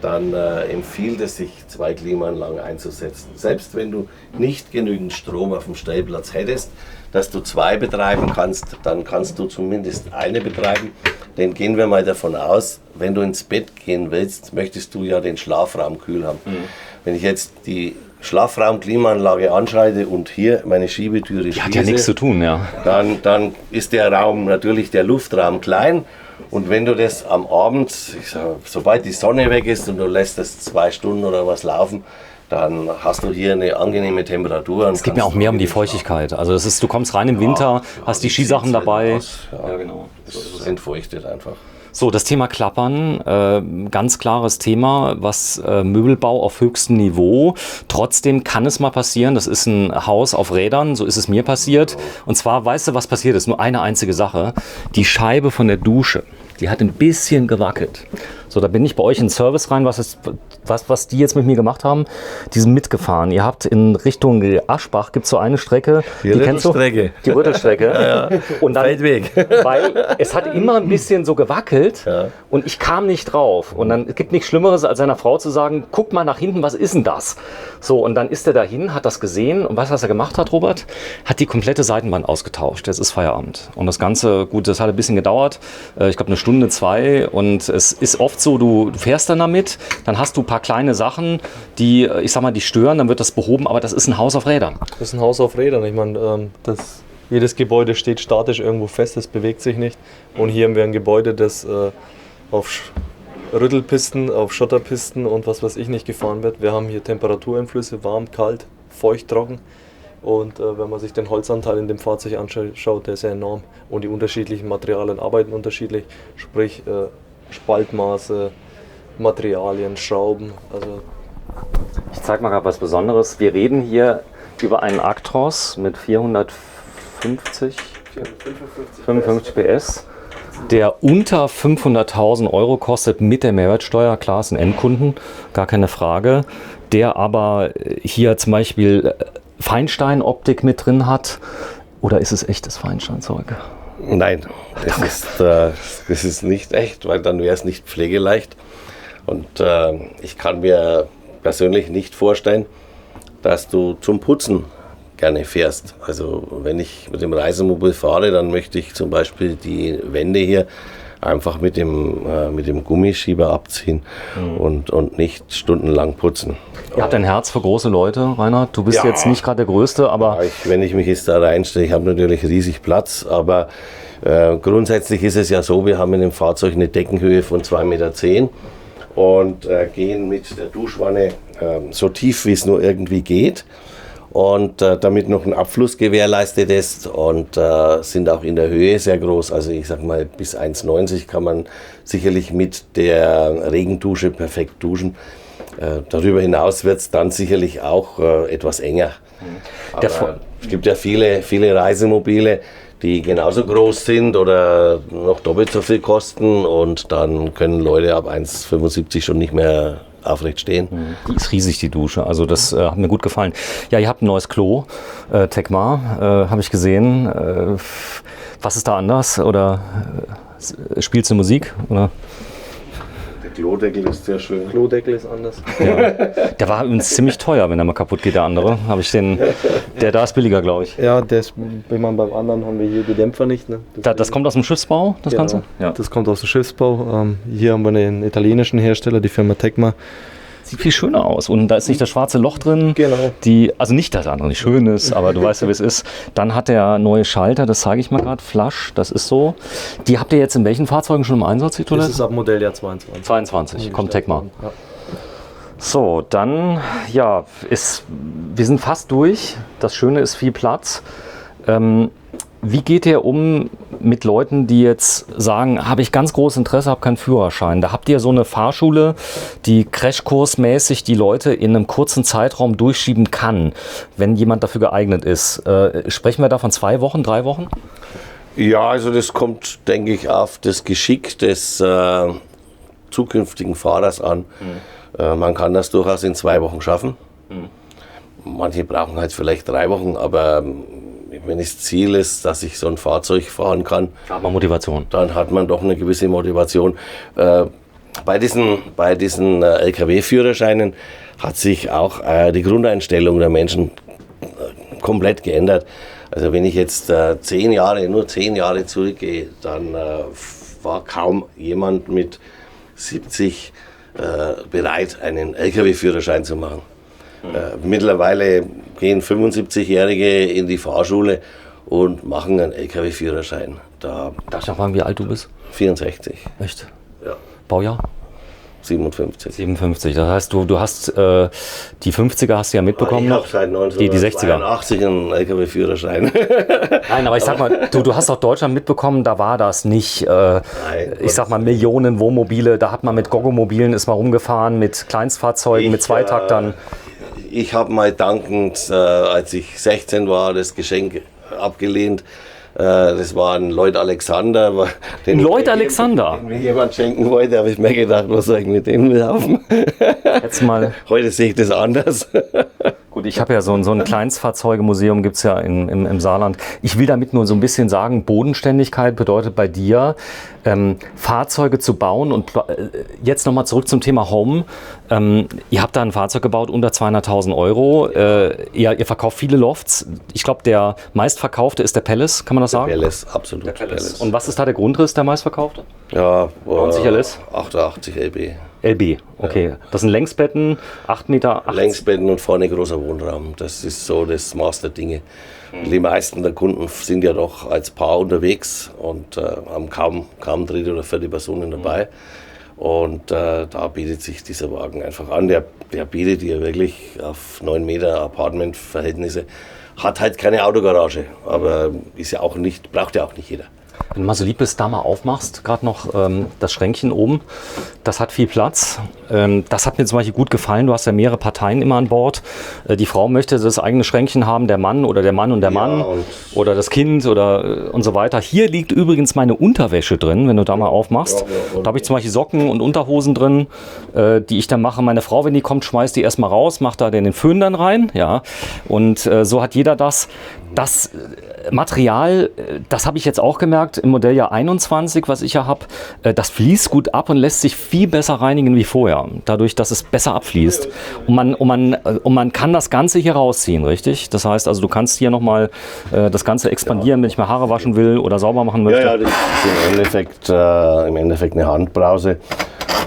dann empfiehlt es sich, 2 Klimaanlagen einzusetzen. Selbst wenn du nicht genügend Strom auf dem Stellplatz hättest, dass du 2 betreiben kannst, dann kannst du zumindest eine betreiben. Denn gehen wir mal davon aus, wenn du ins Bett gehen willst, möchtest du ja den Schlafraum kühl haben. Mhm. Wenn ich jetzt die Schlafraum-Klimaanlage anschalte und hier meine Schiebetüre schließe, hat ja nichts zu tun, ja. Dann ist der Raum natürlich, der Luftraum klein. Und wenn du das am Abend, sobald die Sonne weg ist und du lässt es 2 Stunden oder was laufen, dann hast du hier eine angenehme Temperatur. Es geht mir auch mehr um die Feuchtigkeit. Also du kommst rein im Winter, hast die Skisachen dabei. Ja, genau. Das entfeuchtet einfach. So, das Thema Klappern, ganz klares Thema, was Möbelbau auf höchstem Niveau. Trotzdem kann es mal passieren, das ist ein Haus auf Rädern, so ist es mir passiert. Und zwar, weißt du, was passiert ist? Nur eine einzige Sache. Die Scheibe von der Dusche, die hat ein bisschen gewackelt. So, da bin ich bei euch in den Service rein, was die jetzt mit mir gemacht haben, die sind mitgefahren. Ihr habt in Richtung Aschbach, gibt es so eine Strecke, die kennst du? Die Rüttelstrecke. Ja. Und dann, Feldweg. weil es hat immer ein bisschen so gewackelt und ich kam nicht drauf. Und dann, es gibt nichts Schlimmeres, als seiner Frau zu sagen, guck mal nach hinten, was ist denn das? So, und dann ist er dahin, hat das gesehen und was er gemacht hat, Robert? Hat die komplette Seitenwand ausgetauscht. Jetzt ist Feierabend. Und das Ganze, gut, das hat ein bisschen gedauert. Ich glaube, 1 Stunde, 2. Und es ist oft so, du fährst dann damit, dann hast du ein paar kleine Sachen, die, ich sag mal, die stören, dann wird das behoben, aber das ist ein Haus auf Rädern. Das ist ein Haus auf Rädern. Ich meine, jedes Gebäude steht statisch irgendwo fest, es bewegt sich nicht. Und hier haben wir ein Gebäude, das auf Rüttelpisten, auf Schotterpisten und was weiß ich nicht gefahren wird. Wir haben hier Temperatureinflüsse, warm, kalt, feucht, trocken. Und wenn man sich den Holzanteil in dem Fahrzeug anschaut, der ist ja enorm. Und die unterschiedlichen Materialien arbeiten unterschiedlich, sprich Spaltmaße, Materialien, Schrauben. Also ich zeige mal gerade was Besonderes. Wir reden hier über einen Actros mit 455 PS, der unter 500.000 Euro kostet mit der Mehrwertsteuer. Klar, ist ein Endkunden, gar keine Frage. Der aber hier zum Beispiel Feinsteinoptik mit drin hat. Oder ist es echtes Feinsteinzeug? Nein, das ist nicht echt, weil dann wäre es nicht pflegeleicht. Und ich kann mir persönlich nicht vorstellen, dass du zum Putzen gerne fährst. Also wenn ich mit dem Reisemobil fahre, dann möchte ich zum Beispiel die Wände hier einfach mit dem Gummischieber abziehen und nicht stundenlang putzen. Ihr habt ein Herz für große Leute, Reinhard. Du bist jetzt nicht gerade der Größte, aber... Wenn ich mich jetzt da reinstelle, ich habe natürlich riesig Platz, aber grundsätzlich ist es ja so, wir haben in dem Fahrzeug eine Deckenhöhe von 2,10 Meter und gehen mit der Duschwanne so tief, wie es nur irgendwie geht. Und damit noch ein Abfluss gewährleistet ist und sind auch in der Höhe sehr groß. Also ich sag mal, bis 1,90 kann man sicherlich mit der Regendusche perfekt duschen. Darüber hinaus wird es dann sicherlich auch etwas enger. Aber es gibt ja viele Reisemobile, die genauso groß sind oder noch doppelt so viel kosten und dann können Leute ab 1,75 schon nicht mehr aufrecht stehen. Die ist riesig, die Dusche. Also das hat mir gut gefallen. Ja, ihr habt ein neues Klo, Tecma, habe ich gesehen. Was ist da anders? Oder spielst du Musik? Oder? Der Klodeckel ist sehr schön. Der Klodeckel ist anders. Ja. Der war übrigens ziemlich teuer, wenn der mal kaputt geht, der andere. Der da ist billiger, glaube ich. Ja, beim anderen haben wir hier die Dämpfer nicht. Ne? Das kommt aus dem Schiffsbau, das Ganze? Ja. Das kommt aus dem Schiffsbau. Hier haben wir einen italienischen Hersteller, die Firma Tecma. Sieht viel schöner aus und da ist nicht das schwarze Loch drin. Genau. Also nicht, dass das andere nicht schön ist, aber du weißt ja, wie es ist. Dann hat der neue Schalter, das zeige ich mal gerade, Flash, das ist so. Die habt ihr jetzt in welchen Fahrzeugen schon im Einsatz, die Toilette? Das ist ab Modelljahr 22. 22, kommt Tecma. Ja. So, dann, ja, wir sind fast durch. Das Schöne ist viel Platz. Wie geht ihr um mit Leuten, die jetzt sagen, habe ich ganz großes Interesse, habe keinen Führerschein? Da habt ihr so eine Fahrschule, die crashkursmäßig die Leute in einem kurzen Zeitraum durchschieben kann, wenn jemand dafür geeignet ist. Sprechen wir da von 2 Wochen, 3 Wochen? Ja, also das kommt, denke ich, auf das Geschick des zukünftigen Fahrers an. Man kann das durchaus in 2 Wochen schaffen. Manche brauchen halt vielleicht 3 Wochen, aber wenn das Ziel ist, dass ich so ein Fahrzeug fahren kann, hat man Motivation. Dann hat man doch eine gewisse Motivation. Bei diesen LKW-Führerscheinen hat sich auch die Grundeinstellung der Menschen komplett geändert. Also wenn ich jetzt nur 10 Jahre zurückgehe, dann war kaum jemand mit 70 bereit, einen LKW-Führerschein zu machen. Mittlerweile gehen 75-Jährige in die Fahrschule und machen einen LKW-Führerschein. Darf ich noch fragen, wie alt du bist? 64. Echt? Ja. Baujahr? 57. 57. Das heißt, du hast die 50er hast du ja mitbekommen. Ich habe seit 1982 einen LKW-Führerschein. Nein, aber ich sag mal, du hast auch Deutschland mitbekommen, da war das nicht, ich sag mal, Millionen Wohnmobile. Da hat man mit Gogo-Mobilen ist mal rumgefahren, mit Kleinstfahrzeugen, mit Zweitaktern. Ich habe mal dankend, als ich 16 war, das Geschenk abgelehnt, Das war ein Lloyd Alexander. Lloyd Alexander? Den mir jemand schenken wollte, habe ich mir gedacht, was soll ich mit dem laufen? Jetzt mal. Heute sehe ich das anders. Gut, ich habe ja so ein Kleinstfahrzeugemuseum, gibt es ja im Saarland. Ich will damit nur so ein bisschen sagen, Bodenständigkeit bedeutet bei dir, Fahrzeuge zu bauen. Und jetzt nochmal zurück zum Thema Home. Ihr habt da ein Fahrzeug gebaut unter 200.000 Euro. Ihr verkauft viele Lofts. Ich glaube, der meistverkaufte ist der Palace, kann man das sagen? Der Palace, absolut. Der Palace. Und was ist da der Grundriss, der meistverkaufte? Ja, 90 LS? 88 LB. LB, okay. Ja. Das sind Längsbetten, 8 Meter. Längsbetten und vorne großer Wohnraum. Das ist so das Maß der Dinge. Die meisten der Kunden sind ja doch als Paar unterwegs und haben kaum dritte oder vierte Personen dabei. Und da bietet sich dieser Wagen einfach an. Der bietet dir wirklich auf 9 Meter Apartment-Verhältnisse. Hat halt keine Autogarage, aber ist ja auch nicht, braucht ja auch nicht jeder. Wenn du mal so lieb bist, da mal aufmachst, gerade noch das Schränkchen oben, das hat viel Platz. Das hat mir zum Beispiel gut gefallen. Du hast ja mehrere Parteien immer an Bord. Die Frau möchte das eigene Schränkchen haben, der Mann oder der Mann und der Mann oder das Kind oder und so weiter. Hier liegt übrigens meine Unterwäsche drin, wenn du da mal aufmachst. Da habe ich zum Beispiel Socken und Unterhosen drin, die ich dann mache. Meine Frau, wenn die kommt, schmeißt die erstmal raus, macht da den Föhn dann rein. Ja. Und so hat jeder das. Das Material, das habe ich jetzt auch gemerkt, im Modelljahr 21, was ich ja habe, das fließt gut ab und lässt sich viel besser reinigen wie vorher, dadurch, dass es besser abfließt. Und man kann das Ganze hier rausziehen, richtig? Das heißt also, du kannst hier nochmal das Ganze expandieren, wenn ich mir Haare waschen will oder sauber machen möchte. Ja, das ist im Endeffekt eine Handbrause.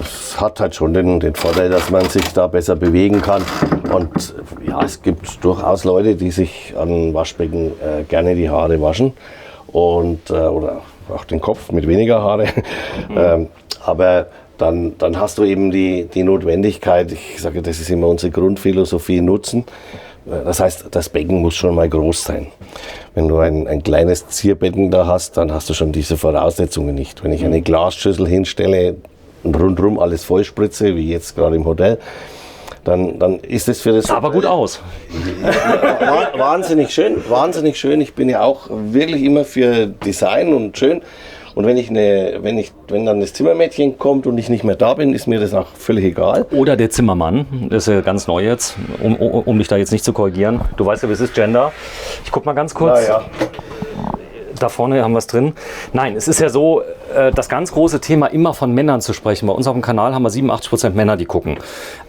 Es hat halt schon den Vorteil, dass man sich da besser bewegen kann. Und ja, es gibt durchaus Leute, die sich an Waschbecken gerne die Haare waschen und, oder auch den Kopf mit weniger Haare. Aber dann hast du eben die Notwendigkeit, ich sage, das ist immer unsere Grundphilosophie, Nutzen. Das heißt, das Becken muss schon mal groß sein. Wenn du ein kleines Zierbecken da hast, dann hast du schon diese Voraussetzungen nicht. Wenn ich eine Glasschüssel hinstelle und rundherum alles vollspritze, wie jetzt gerade im Hotel, dann ist es für das... Sah aber gut aus. Wahnsinnig schön, wahnsinnig schön. Ich bin ja auch wirklich immer für Design und schön. Und wenn dann das Zimmermädchen kommt und ich nicht mehr da bin, ist mir das auch völlig egal. Oder der Zimmermann, das ist ja ganz neu jetzt, um dich da jetzt nicht zu korrigieren. Du weißt ja, wie es ist, Gender. Ich guck mal ganz kurz. Ja. Da vorne haben wir es drin. Nein, es ist ja so, das ganz große Thema, immer von Männern zu sprechen. Bei uns auf dem Kanal haben wir 87% Männer, die gucken.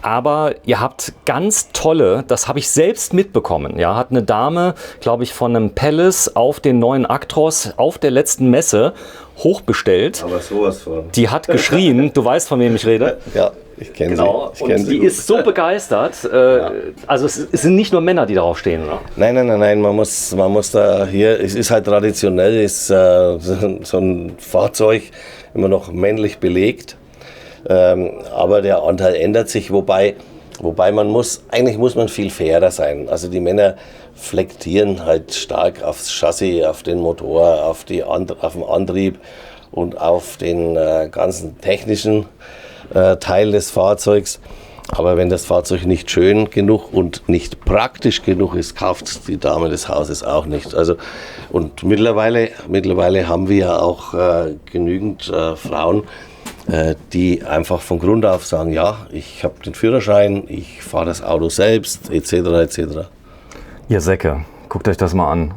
Aber ihr habt ganz tolle, das habe ich selbst mitbekommen, ja, hat eine Dame, glaube ich, von einem Palace auf den neuen Actros auf der letzten Messe hochbestellt. Aber sowas von. Die hat geschrien, du weißt, von wem ich rede. Ja, ich kenne Genau. sie. Und die ist so begeistert. Also es sind nicht nur Männer, die darauf stehen, oder? Nein, man muss da hier, es ist halt traditionell, ist so ein Fahrzeug immer noch männlich belegt. Aber der Anteil ändert sich, wobei eigentlich muss man viel fairer sein. Also die Männer flektieren halt stark aufs Chassis, auf den Motor, auf den Antrieb und auf den ganzen technischen Teil des Fahrzeugs. Aber wenn das Fahrzeug nicht schön genug und nicht praktisch genug ist, kauft die Dame des Hauses auch nicht. Also, und mittlerweile haben wir ja auch genügend Frauen, die einfach von Grund auf sagen, ja, ich habe den Führerschein, ich fahre das Auto selbst, etc. etc. Ihr Säcke, guckt euch das mal an.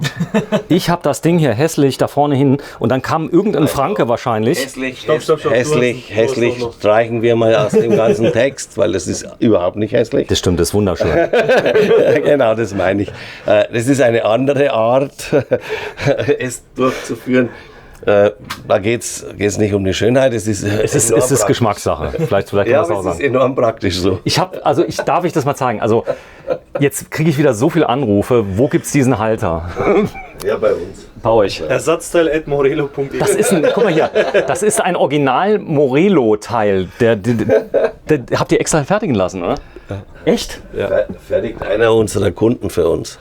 Ich habe das Ding hier hässlich da vorne hin und dann kam irgendein Franke wahrscheinlich. Stopp. Hässlich streichen wir mal aus dem ganzen Text, weil das ist überhaupt nicht hässlich. Das stimmt, das ist wunderschön. Genau, das meine ich. Das ist eine andere Art, es durchzuführen. Da geht's nicht um die Schönheit, es ist Geschmackssache. Vielleicht kann ja, das auch es sagen. ist enorm praktisch so. Darf ich das mal zeigen? Also jetzt kriege ich wieder so viele Anrufe. Wo gibt es diesen Halter? Ja, bei uns. Bei euch. Ersatzteil@morelo.de. Guck mal hier, das ist ein Original Morelo-Teil. Der habt ihr extra fertigen lassen, oder? Echt? Ja. Fertigt einer unserer Kunden für uns.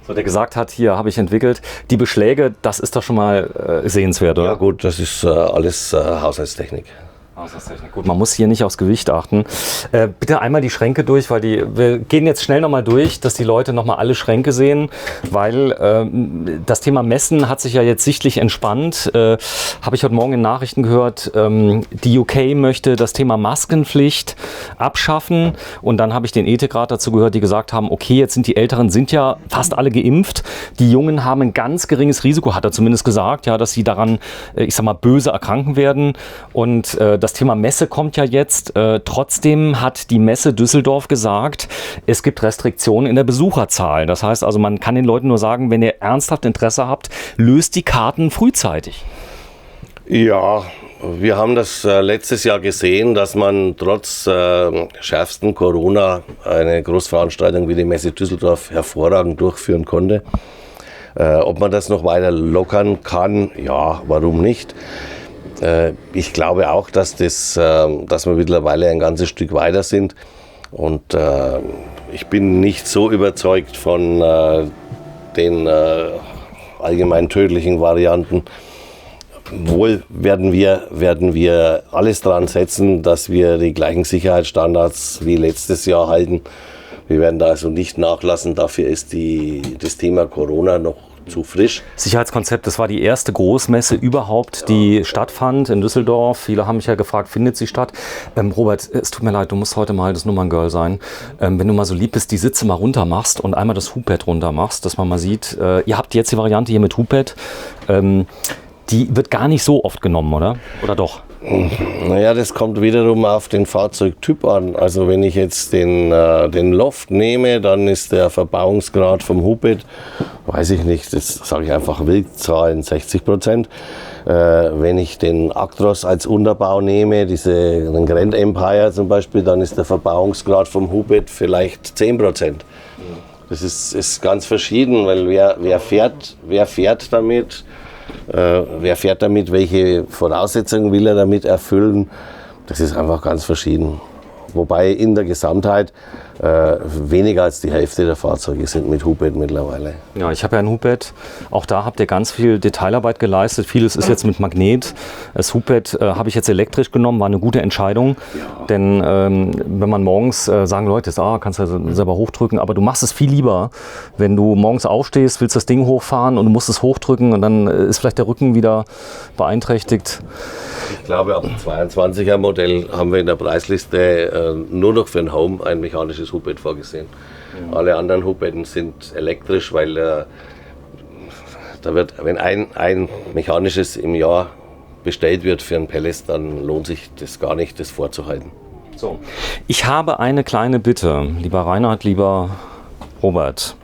So, der gesagt hat, hier habe ich entwickelt. Die Beschläge, das ist doch schon mal sehenswert, oder? Ja gut, das ist alles Haushaltstechnik. Gut, man muss hier nicht aufs Gewicht achten. Bitte einmal die Schränke durch, weil wir gehen jetzt schnell nochmal durch, dass die Leute nochmal alle Schränke sehen, weil das Thema Messen hat sich ja jetzt sichtlich entspannt. Habe ich heute Morgen in Nachrichten gehört, die UK möchte das Thema Maskenpflicht abschaffen und dann habe ich den Ethikrat dazu gehört, die gesagt haben, okay, jetzt sind die Älteren sind ja fast alle geimpft, die Jungen haben ein ganz geringes Risiko, hat er zumindest gesagt, ja, dass sie daran, ich sag mal, böse erkranken werden und das Thema Messe kommt ja jetzt. Trotzdem hat die Messe Düsseldorf gesagt, es gibt Restriktionen in der Besucherzahl. Das heißt also, man kann den Leuten nur sagen, wenn ihr ernsthaft Interesse habt, löst die Karten frühzeitig. Ja, wir haben das letztes Jahr gesehen, dass man trotz schärfsten Corona eine Großveranstaltung wie die Messe Düsseldorf hervorragend durchführen konnte. Ob man das noch weiter lockern kann, ja, warum nicht? Ich glaube auch, dass wir mittlerweile ein ganzes Stück weiter sind und ich bin nicht so überzeugt von den allgemein tödlichen Varianten. Wohl werden wir alles daran setzen, dass wir die gleichen Sicherheitsstandards wie letztes Jahr halten. Wir werden da also nicht nachlassen, dafür ist das Thema Corona noch zu frisch. Sicherheitskonzept, das war die erste Großmesse überhaupt, die stattfand in Düsseldorf. Viele haben mich ja gefragt, findet sie statt? Robert, es tut mir leid, du musst heute mal das Nummerngirl sein. Wenn du mal so lieb bist, die Sitze mal runter machst und einmal das Hubbett runter machst, dass man mal sieht, ihr habt jetzt die Variante hier mit Hubbett. Die wird gar nicht so oft genommen, oder? Oder doch? Naja, das kommt wiederum auf den Fahrzeugtyp an. Also wenn ich jetzt den Loft nehme, dann ist der Verbauungsgrad vom Hubbett, weiß ich nicht, das sage ich einfach Wildzahlen, 60%. Wenn ich den Actros als Unterbau nehme, den Grand Empire zum Beispiel, dann ist der Verbauungsgrad vom Hubbett vielleicht 10%. Das ist ganz verschieden, weil wer fährt damit? Wer fährt damit, welche Voraussetzungen will er damit erfüllen, das ist einfach ganz verschieden. Wobei in der Gesamtheit weniger als die Hälfte der Fahrzeuge sind mit Hubbett mittlerweile. Ja, ich habe ja ein Hubbett. Auch da habt ihr ganz viel Detailarbeit geleistet. Vieles ist jetzt mit Magnet. Das Hubbett habe ich jetzt elektrisch genommen, war eine gute Entscheidung. Ja. Denn wenn man morgens sagen Leute, kannst du selber hochdrücken, aber du machst es viel lieber, wenn du morgens aufstehst, willst das Ding hochfahren und du musst es hochdrücken und dann ist vielleicht der Rücken wieder beeinträchtigt. Ich glaube, ab dem 22er Modell haben wir in der Preisliste nur noch für ein Home ein mechanisches Hubbett vorgesehen. Alle anderen Hubbetten sind elektrisch, weil wenn ein mechanisches im Jahr bestellt wird für ein Palace, dann lohnt sich das gar nicht, das vorzuhalten. So. Ich habe eine kleine Bitte, lieber Reinhard, lieber Robert.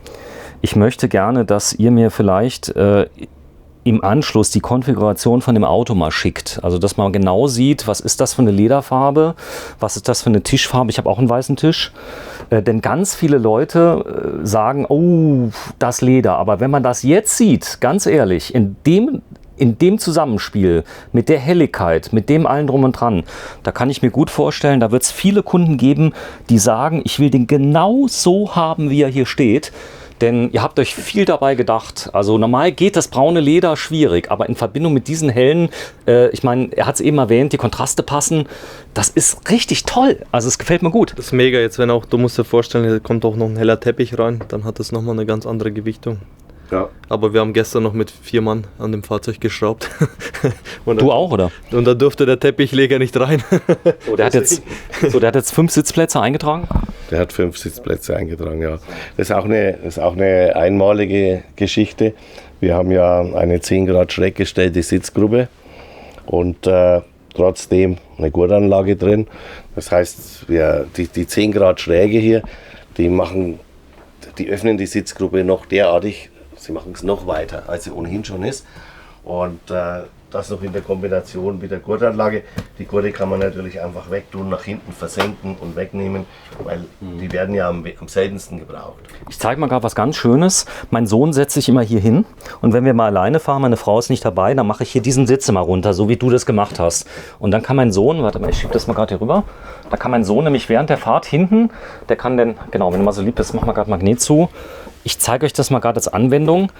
Ich möchte gerne, dass ihr mir vielleicht im Anschluss die Konfiguration von dem Auto mal schickt. Also, dass man genau sieht, was ist das für eine Lederfarbe, was ist das für eine Tischfarbe. Ich habe auch einen weißen Tisch. Denn ganz viele Leute sagen, oh, das Leder. Aber wenn man das jetzt sieht, ganz ehrlich, in dem Zusammenspiel, mit der Helligkeit, mit dem allen drum und dran, da kann ich mir gut vorstellen, da wird es viele Kunden geben, die sagen, ich will den genau so haben, wie er hier steht. Denn ihr habt euch viel dabei gedacht. Also normal geht das braune Leder schwierig, aber in Verbindung mit diesen hellen, ich meine, er hat es eben erwähnt, die Kontraste passen, das ist richtig toll. Also es gefällt mir gut. Das ist mega jetzt, wenn auch, du musst dir vorstellen, hier kommt auch noch ein heller Teppich rein, dann hat das nochmal eine ganz andere Gewichtung. Ja. Aber wir haben gestern noch mit 4 Mann an dem Fahrzeug geschraubt. Und du auch, oder? Und da durfte der Teppichleger nicht rein. Der hat jetzt 5 Sitzplätze eingetragen? Der hat 5 Sitzplätze eingetragen, ja. Das ist auch eine einmalige Geschichte. Wir haben ja eine 10 Grad schräg gestellte Sitzgruppe und trotzdem eine Gurtanlage drin. Das heißt, die 10 Grad Schräge hier, die öffnen die Sitzgruppe noch derartig, sie machen es noch weiter, als sie ohnehin schon ist. Und das noch in der Kombination mit der Gurtanlage. Die Gurte kann man natürlich einfach wegtun, nach hinten versenken und wegnehmen, weil die werden ja am seltensten gebraucht. Ich zeige mal gerade was ganz Schönes. Mein Sohn setzt sich immer hier hin und wenn wir mal alleine fahren, meine Frau ist nicht dabei, dann mache ich hier diesen Sitz mal runter, so wie du das gemacht hast. Und dann kann mein Sohn, warte mal, ich schiebe das mal gerade hier rüber, da kann mein Sohn nämlich während der Fahrt hinten, der kann dann, genau, wenn du mal so lieb bist, mach mal gerade Magnet zu. Ich zeige euch das mal gerade als Anwendung.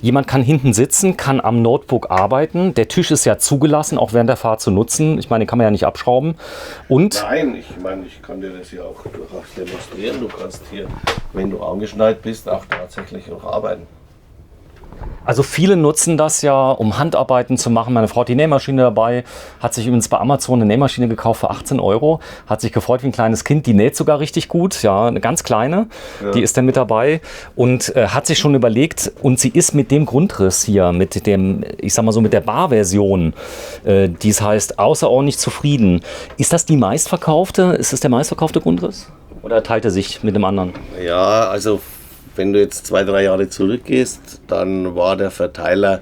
Jemand kann hinten sitzen, kann am Notebook arbeiten. Der Tisch ist ja zugelassen, auch während der Fahrt zu nutzen. Ich meine, den kann man ja nicht abschrauben. Und Nein, ich meine, ich kann dir das ja auch durchaus demonstrieren. Du kannst hier, wenn du angeschnallt bist, auch tatsächlich noch arbeiten. also viele nutzen das ja, um Handarbeiten zu machen. Meine Frau hat die Nähmaschine dabei, hat sich übrigens bei Amazon eine Nähmaschine gekauft für 18 €, hat sich gefreut wie ein kleines Kind, die näht sogar richtig gut, ja, eine ganz kleine, die ist dann mit dabei und hat sich schon überlegt, und sie ist mit dem Grundriss hier, mit dem, ich sag mal so, mit der Barversion, die es heißt, außerordentlich zufrieden. Ist das die meistverkaufte, ist das der meistverkaufte Grundriss? Oder teilt er sich mit dem anderen? Ja, also wenn du jetzt 2-3 Jahre zurückgehst, dann war der Verteiler,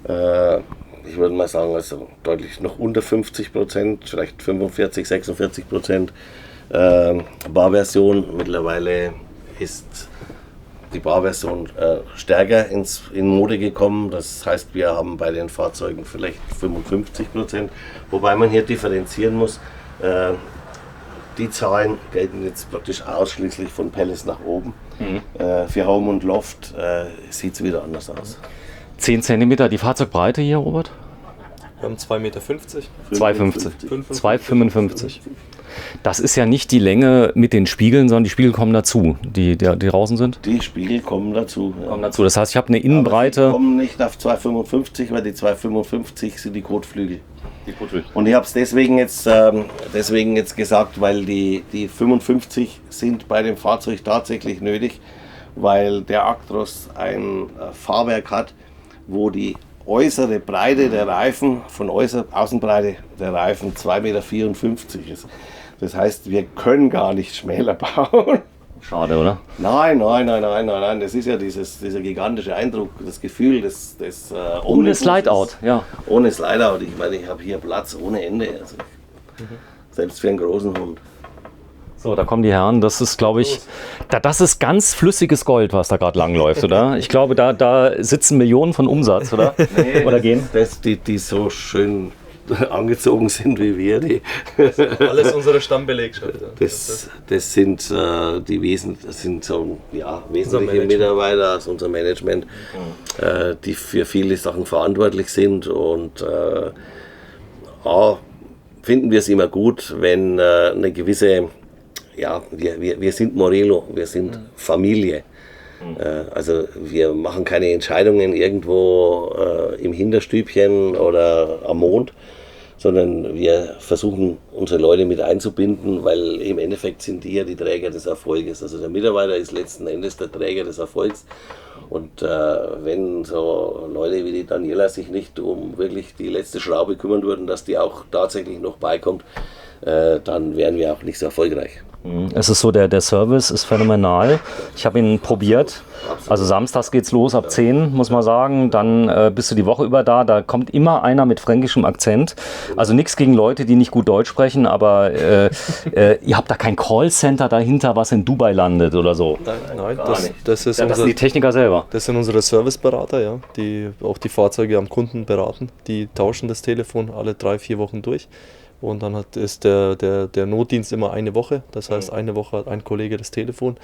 ich würde mal sagen, also deutlich noch unter 50%, vielleicht 45, 46% Barversion. Mittlerweile ist die Barversion stärker in Mode gekommen. Das heißt, wir haben bei den Fahrzeugen vielleicht 55%, wobei man hier differenzieren muss. Die Zahlen gelten jetzt praktisch ausschließlich von Palace nach oben. Für Home und Loft sieht es wieder anders aus. 10 cm die Fahrzeugbreite hier, Robert? Wir haben 2,50 Meter. 2,50. 2,55. Das ist ja nicht die Länge mit den Spiegeln, sondern die Spiegel kommen dazu, die draußen sind. Die Spiegel kommen dazu. Ja. Kommen dazu. Das heißt, ich habe eine Aber sie Innenbreite. kommen nicht auf 2,55, weil die 2,55 sind die Kotflügel. Und ich habe es deswegen jetzt gesagt, weil die 55 sind bei dem Fahrzeug tatsächlich nötig, weil der Actros ein Fahrwerk hat, wo die äußere Breite der Reifen von Außenbreite der Reifen 2,54 Meter ist. Das heißt, wir können gar nicht schmäler bauen. Schade, oder? Nein. Das ist ja dieser gigantische Eindruck, das Gefühl des Ohne Slideout, ja. Ohne Slideout. Ich meine, ich habe hier Platz ohne Ende. Also, selbst für einen großen Hund. So, da kommen die Herren. Das ist, glaube ich, das ist ganz flüssiges Gold, was da gerade langläuft, oder? Ich glaube, da sitzen Millionen von Umsatz, oder? Nee, oder gehen? Die so schön angezogen sind wie wir. Alles unsere Stammbelegschaft. Das sind die wesentliche Mitarbeiter aus unserem Management, die für viele Sachen verantwortlich sind. Und finden wir es immer gut, wenn eine gewisse, wir sind Morelo, wir sind Familie. Also wir machen keine Entscheidungen irgendwo im Hinterstübchen oder am Mond, sondern wir versuchen unsere Leute mit einzubinden, weil im Endeffekt sind die ja die Träger des Erfolges. Also der Mitarbeiter ist letzten Endes der Träger des Erfolgs. Und wenn so Leute wie die Daniela sich nicht um wirklich die letzte Schraube kümmern würden, dass die auch tatsächlich noch beikommt, dann wären wir auch nicht so erfolgreich. Es ist so, der Service ist phänomenal. Ich habe ihn probiert. Also samstags geht's los ab 10, muss man sagen. Dann bist du die Woche über da. Da kommt immer einer mit fränkischem Akzent. Also nichts gegen Leute, die nicht gut Deutsch sprechen, aber ihr habt da kein Callcenter dahinter, was in Dubai landet oder so. Nein, das Das sind die Techniker selber. Das sind unsere Serviceberater, ja, die auch die Fahrzeuge am Kunden beraten. Die tauschen das Telefon alle 3-4 Wochen durch. Und dann ist der Notdienst immer eine Woche. Das heißt, eine Woche hat ein Kollege das Telefon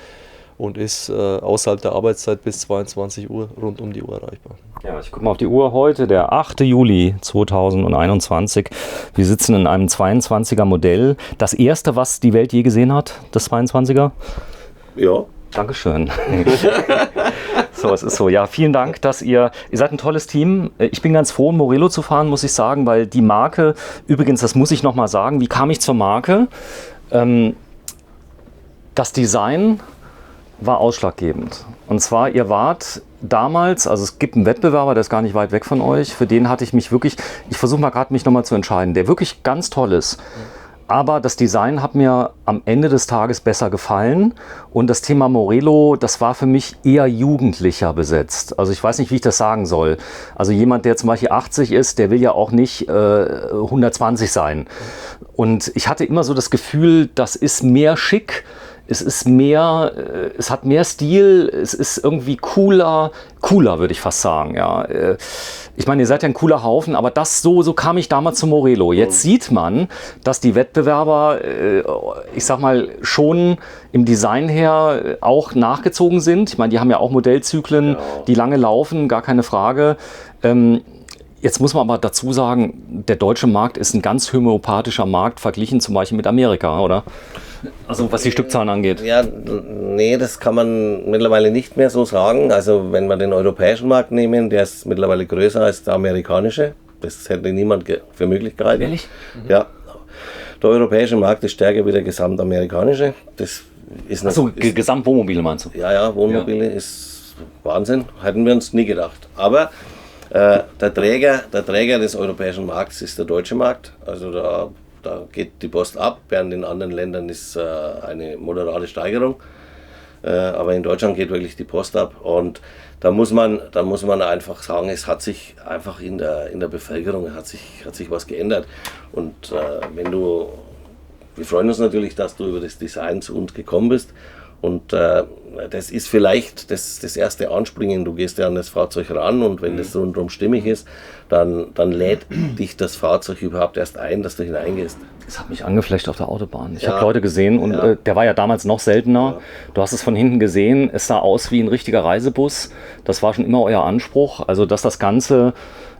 und ist außerhalb der Arbeitszeit bis 22 Uhr rund um die Uhr erreichbar. Ja, ich gucke mal auf die Uhr heute, der 8. Juli 2021. Wir sitzen in einem 22er Modell. Das erste, was die Welt je gesehen hat, das 22er? Ja. Dankeschön. So, es ist so. Ja, vielen Dank, dass ihr seid ein tolles Team. Ich bin ganz froh, Morelo zu fahren, muss ich sagen, weil die Marke, übrigens, das muss ich nochmal sagen, wie kam ich zur Marke? Das Design war ausschlaggebend. Und zwar, ihr wart damals, also es gibt einen Wettbewerber, der ist gar nicht weit weg von euch, für den hatte ich mich wirklich, ich versuche mal gerade mich nochmal zu entscheiden, der wirklich ganz toll ist. Aber das Design hat mir am Ende des Tages besser gefallen und das Thema Morelo, das war für mich eher jugendlicher besetzt. Also ich weiß nicht, wie ich das sagen soll. Also jemand, der zum Beispiel 80 ist, der will ja auch nicht 120 sein. Und ich hatte immer so das Gefühl, das ist mehr schick, es ist mehr, es hat mehr Stil, es ist irgendwie cooler würde ich fast sagen, ja. Ich meine, ihr seid ja ein cooler Haufen, aber so kam ich damals zu Morelo. Jetzt sieht man, dass die Wettbewerber, ich sag mal, schon im Design her auch nachgezogen sind. Ich meine, die haben ja auch Modellzyklen, die lange laufen, gar keine Frage. Jetzt muss man aber dazu sagen, der deutsche Markt ist ein ganz homöopathischer Markt, verglichen zum Beispiel mit Amerika, oder? Also was die Stückzahlen angeht. Ja, nee, das kann man mittlerweile nicht mehr so sagen. Also wenn wir den europäischen Markt nehmen, der ist mittlerweile größer als der amerikanische. Das hätte niemand für möglich gehalten. Ehrlich? Ja. Der europäische Markt ist stärker wie der gesamtamerikanische. Das ist Achso, Gesamtwohnmobile meinst du? Ja, Wohnmobile ist Wahnsinn. Hätten wir uns nie gedacht. Aber der Träger des europäischen Markts ist der deutsche Markt. Also da geht die Post ab, während in anderen Ländern ist eine moderate Steigerung. Aber in Deutschland geht wirklich die Post ab. Und da muss man einfach sagen, es hat sich einfach in der Bevölkerung hat sich was geändert. Und wir freuen uns natürlich, dass du über das Design zu uns gekommen bist. Und das ist vielleicht das erste Anspringen. Du gehst ja an das Fahrzeug ran und wenn das rundherum stimmig ist, dann lädt dich das Fahrzeug überhaupt erst ein, dass du hineingehst. Das hat mich angeflecht auf der Autobahn. Ich habe Leute gesehen und der war ja damals noch seltener. Ja. Du hast es von hinten gesehen, es sah aus wie ein richtiger Reisebus. Das war schon immer euer Anspruch. Also dass das Ganze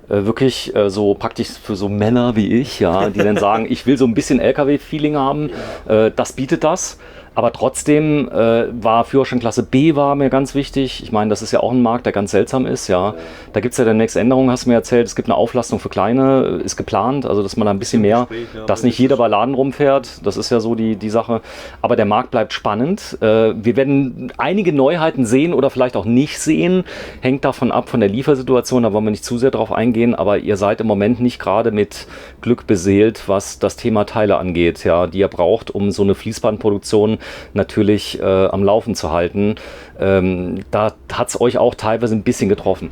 wirklich so praktisch für so Männer wie ich, ja, die dann sagen, ich will so ein bisschen LKW-Feeling haben, das bietet das. Aber trotzdem war Führerscheinklasse B war mir ganz wichtig. Ich meine, das ist ja auch ein Markt, der ganz seltsam ist. Ja. Da gibt es ja demnächst Änderungen, hast du mir erzählt. Es gibt eine Auflastung für Kleine, ist geplant. Also, dass man da ein bisschen mehr, dass nicht jeder bei Laden rumfährt. Das ist ja so die Sache. Aber der Markt bleibt spannend. Wir werden einige Neuheiten sehen oder vielleicht auch nicht sehen. Hängt davon ab, von der Liefersituation. Da wollen wir nicht zu sehr drauf eingehen. Aber ihr seid im Moment nicht gerade mit Glück beseelt, was das Thema Teile angeht, ja, die ihr braucht, um so eine Fließbandproduktion natürlich am Laufen zu halten. Da hat es euch auch teilweise ein bisschen getroffen.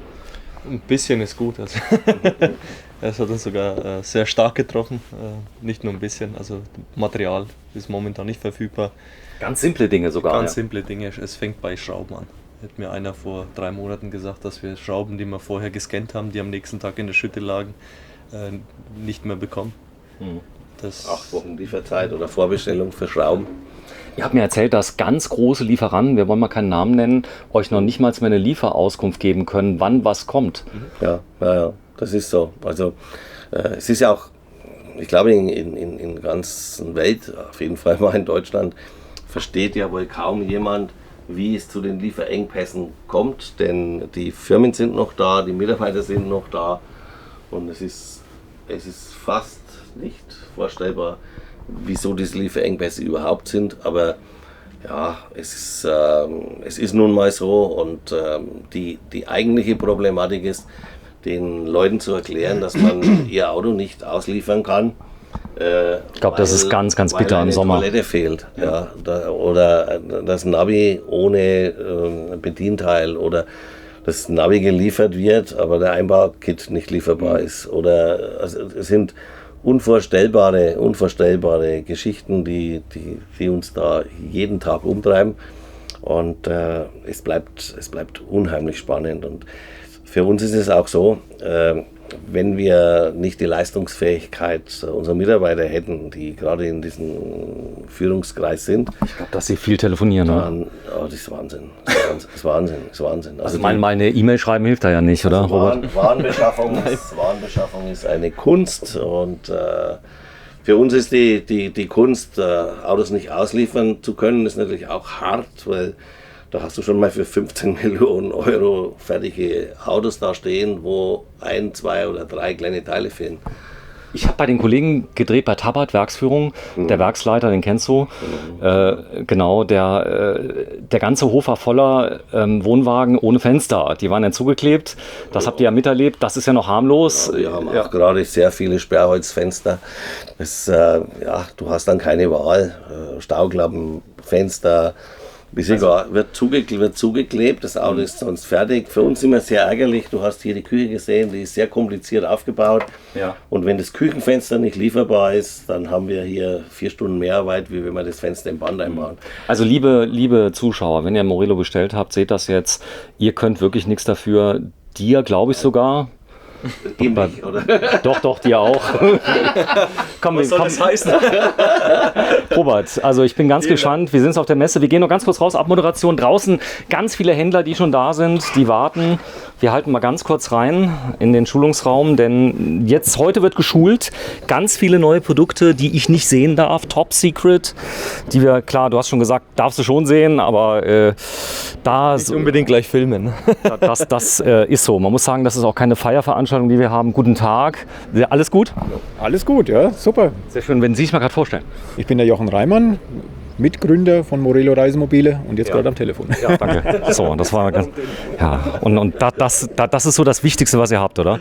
Ein bisschen ist gut. Also es hat uns sogar sehr stark getroffen. Nicht nur ein bisschen. Also Material ist momentan nicht verfügbar. Ganz simple Dinge sogar. Ganz simple Dinge. Es fängt bei Schrauben an. Hat mir einer vor 3 Monaten gesagt, dass wir Schrauben, die wir vorher gescannt haben, die am nächsten Tag in der Schütte lagen, nicht mehr bekommen. 8 Wochen Lieferzeit oder Vorbestellung für Schrauben. Ihr habt mir erzählt, dass ganz große Lieferanten, wir wollen mal keinen Namen nennen, euch noch nicht mal mehr eine Lieferauskunft geben können, wann was kommt. Ja, das ist so. Also es ist ja auch, ich glaube in der ganzen Welt, auf jeden Fall mal in Deutschland, versteht ja wohl kaum jemand, wie es zu den Lieferengpässen kommt, denn die Firmen sind noch da, die Mitarbeiter sind noch da und es ist fast nicht vorstellbar, wieso diese Lieferengpässe überhaupt sind, aber ja, es ist nun mal so und die eigentliche Problematik ist, den Leuten zu erklären, dass man ihr Auto nicht ausliefern kann. Ich glaube, das ist ganz, ganz bitter im Sommer. Weil eine Toilette fehlt, oder das Navi ohne Bedienteil oder das Navi geliefert wird, aber der Einbaukit nicht lieferbar ist. Oder also, es sind unvorstellbare Geschichten, die uns da jeden Tag umtreiben. Und es bleibt unheimlich spannend. Und für uns ist es auch so, wenn wir nicht die Leistungsfähigkeit unserer Mitarbeiter hätten, die gerade in diesem Führungskreis sind. Ich glaube, dass sie viel telefonieren. Dann, das ist Wahnsinn. Das ist Wahnsinn. Also meine E-Mail schreiben hilft da ja nicht, oder? Also Warenbeschaffung ist eine Kunst und für uns ist die Kunst, Autos nicht ausliefern zu können, ist natürlich auch hart, weil da hast du schon mal für 15 Millionen Euro fertige Autos da stehen, wo 1, 2 oder 3 kleine Teile fehlen. Ich habe bei den Kollegen gedreht bei Tabat, Werksführung, der Werksleiter, den kennst du. Genau, der ganze Hof war voller Wohnwagen ohne Fenster. Die waren dann zugeklebt. Das habt ihr ja miterlebt. Das ist ja noch harmlos. Ja, wir haben auch gerade sehr viele Sperrholzfenster. Du hast dann keine Wahl. Stauklappen, Fenster, Ist egal, wird zugeklebt, das Auto ist sonst fertig. Für uns immer sehr ärgerlich, du hast hier die Küche gesehen, die ist sehr kompliziert aufgebaut. Ja. Und wenn das Küchenfenster nicht lieferbar ist, dann haben wir hier 4 Stunden Mehrarbeit, wie wenn wir das Fenster im Band einbauen. Also liebe Zuschauer, wenn ihr Morelo bestellt habt, seht das jetzt. Ihr könnt wirklich nichts dafür. Dir glaube ich sogar. Ihm nicht, oder? Doch, dir auch. Komm, Was soll das heißen? Robert, also ich bin ganz gespannt. Wir sind jetzt auf der Messe. Wir gehen noch ganz kurz raus. Abmoderation draußen. Ganz viele Händler, die schon da sind, die warten. Wir halten mal ganz kurz rein in den Schulungsraum, denn heute wird geschult. Ganz viele neue Produkte, die ich nicht sehen darf. Top Secret, die wir, klar, du hast schon gesagt, darfst du schon sehen, aber da... Nicht unbedingt gleich filmen. Das ist so. Man muss sagen, das ist auch keine Feierveranstaltung, die wir haben. Guten Tag. Alles gut? Alles gut, ja, super. Sehr schön. Wenn Sie sich mal gerade vorstellen. Ich bin der Jochen Reimann, Mitgründer von Morelo Reisemobile und jetzt gerade am Telefon. Ja, danke. So, das war ganz. Ja, und das ist so das Wichtigste, was ihr habt, oder?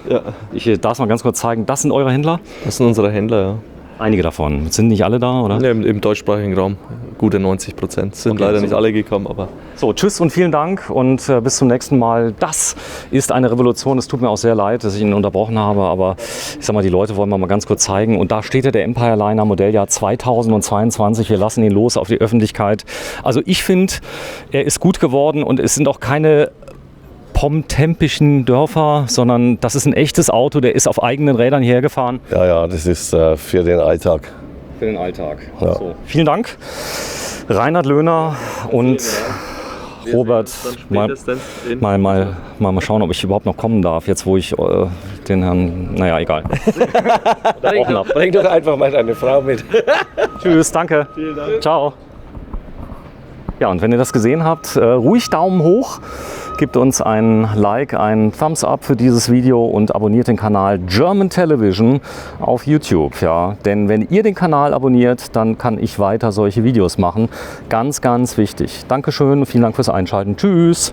Ja. Ich darf es mal ganz kurz zeigen. Das sind eure Händler? Das sind unsere Händler, ja. Einige davon. Sind nicht alle da, oder? Ja, im deutschsprachigen Raum. Gute 90%. Sind Okay, leider so. nicht alle gekommen, aber. So, tschüss und vielen Dank und bis zum nächsten Mal. Das ist eine Revolution. Es tut mir auch sehr leid, dass ich ihn unterbrochen habe, aber ich sag mal, die Leute wollen wir mal ganz kurz zeigen. Und da steht ja der Empire Liner Modelljahr 2022. Wir lassen ihn los auf die Öffentlichkeit. Also ich finde, er ist gut geworden und es sind auch keine pomtempischen Dörfer, sondern das ist ein echtes Auto, der ist auf eigenen Rädern hierher gefahren. Ja, das ist für den Alltag. Für den Alltag. Ja. So. Vielen Dank, Reinhard Löhner und Robert. Mal schauen, ob ich überhaupt noch kommen darf, jetzt wo ich den Herrn, naja, egal. Bring doch einfach mal deine Frau mit. Tschüss, danke. Vielen Dank. Ciao. Ja, und wenn ihr das gesehen habt, ruhig Daumen hoch, gebt uns ein Like, ein Thumbs up für dieses Video und abonniert den Kanal German Television auf YouTube. Ja, denn wenn ihr den Kanal abonniert, dann kann ich weiter solche Videos machen. Ganz, ganz wichtig. Dankeschön, vielen Dank fürs Einschalten. Tschüss.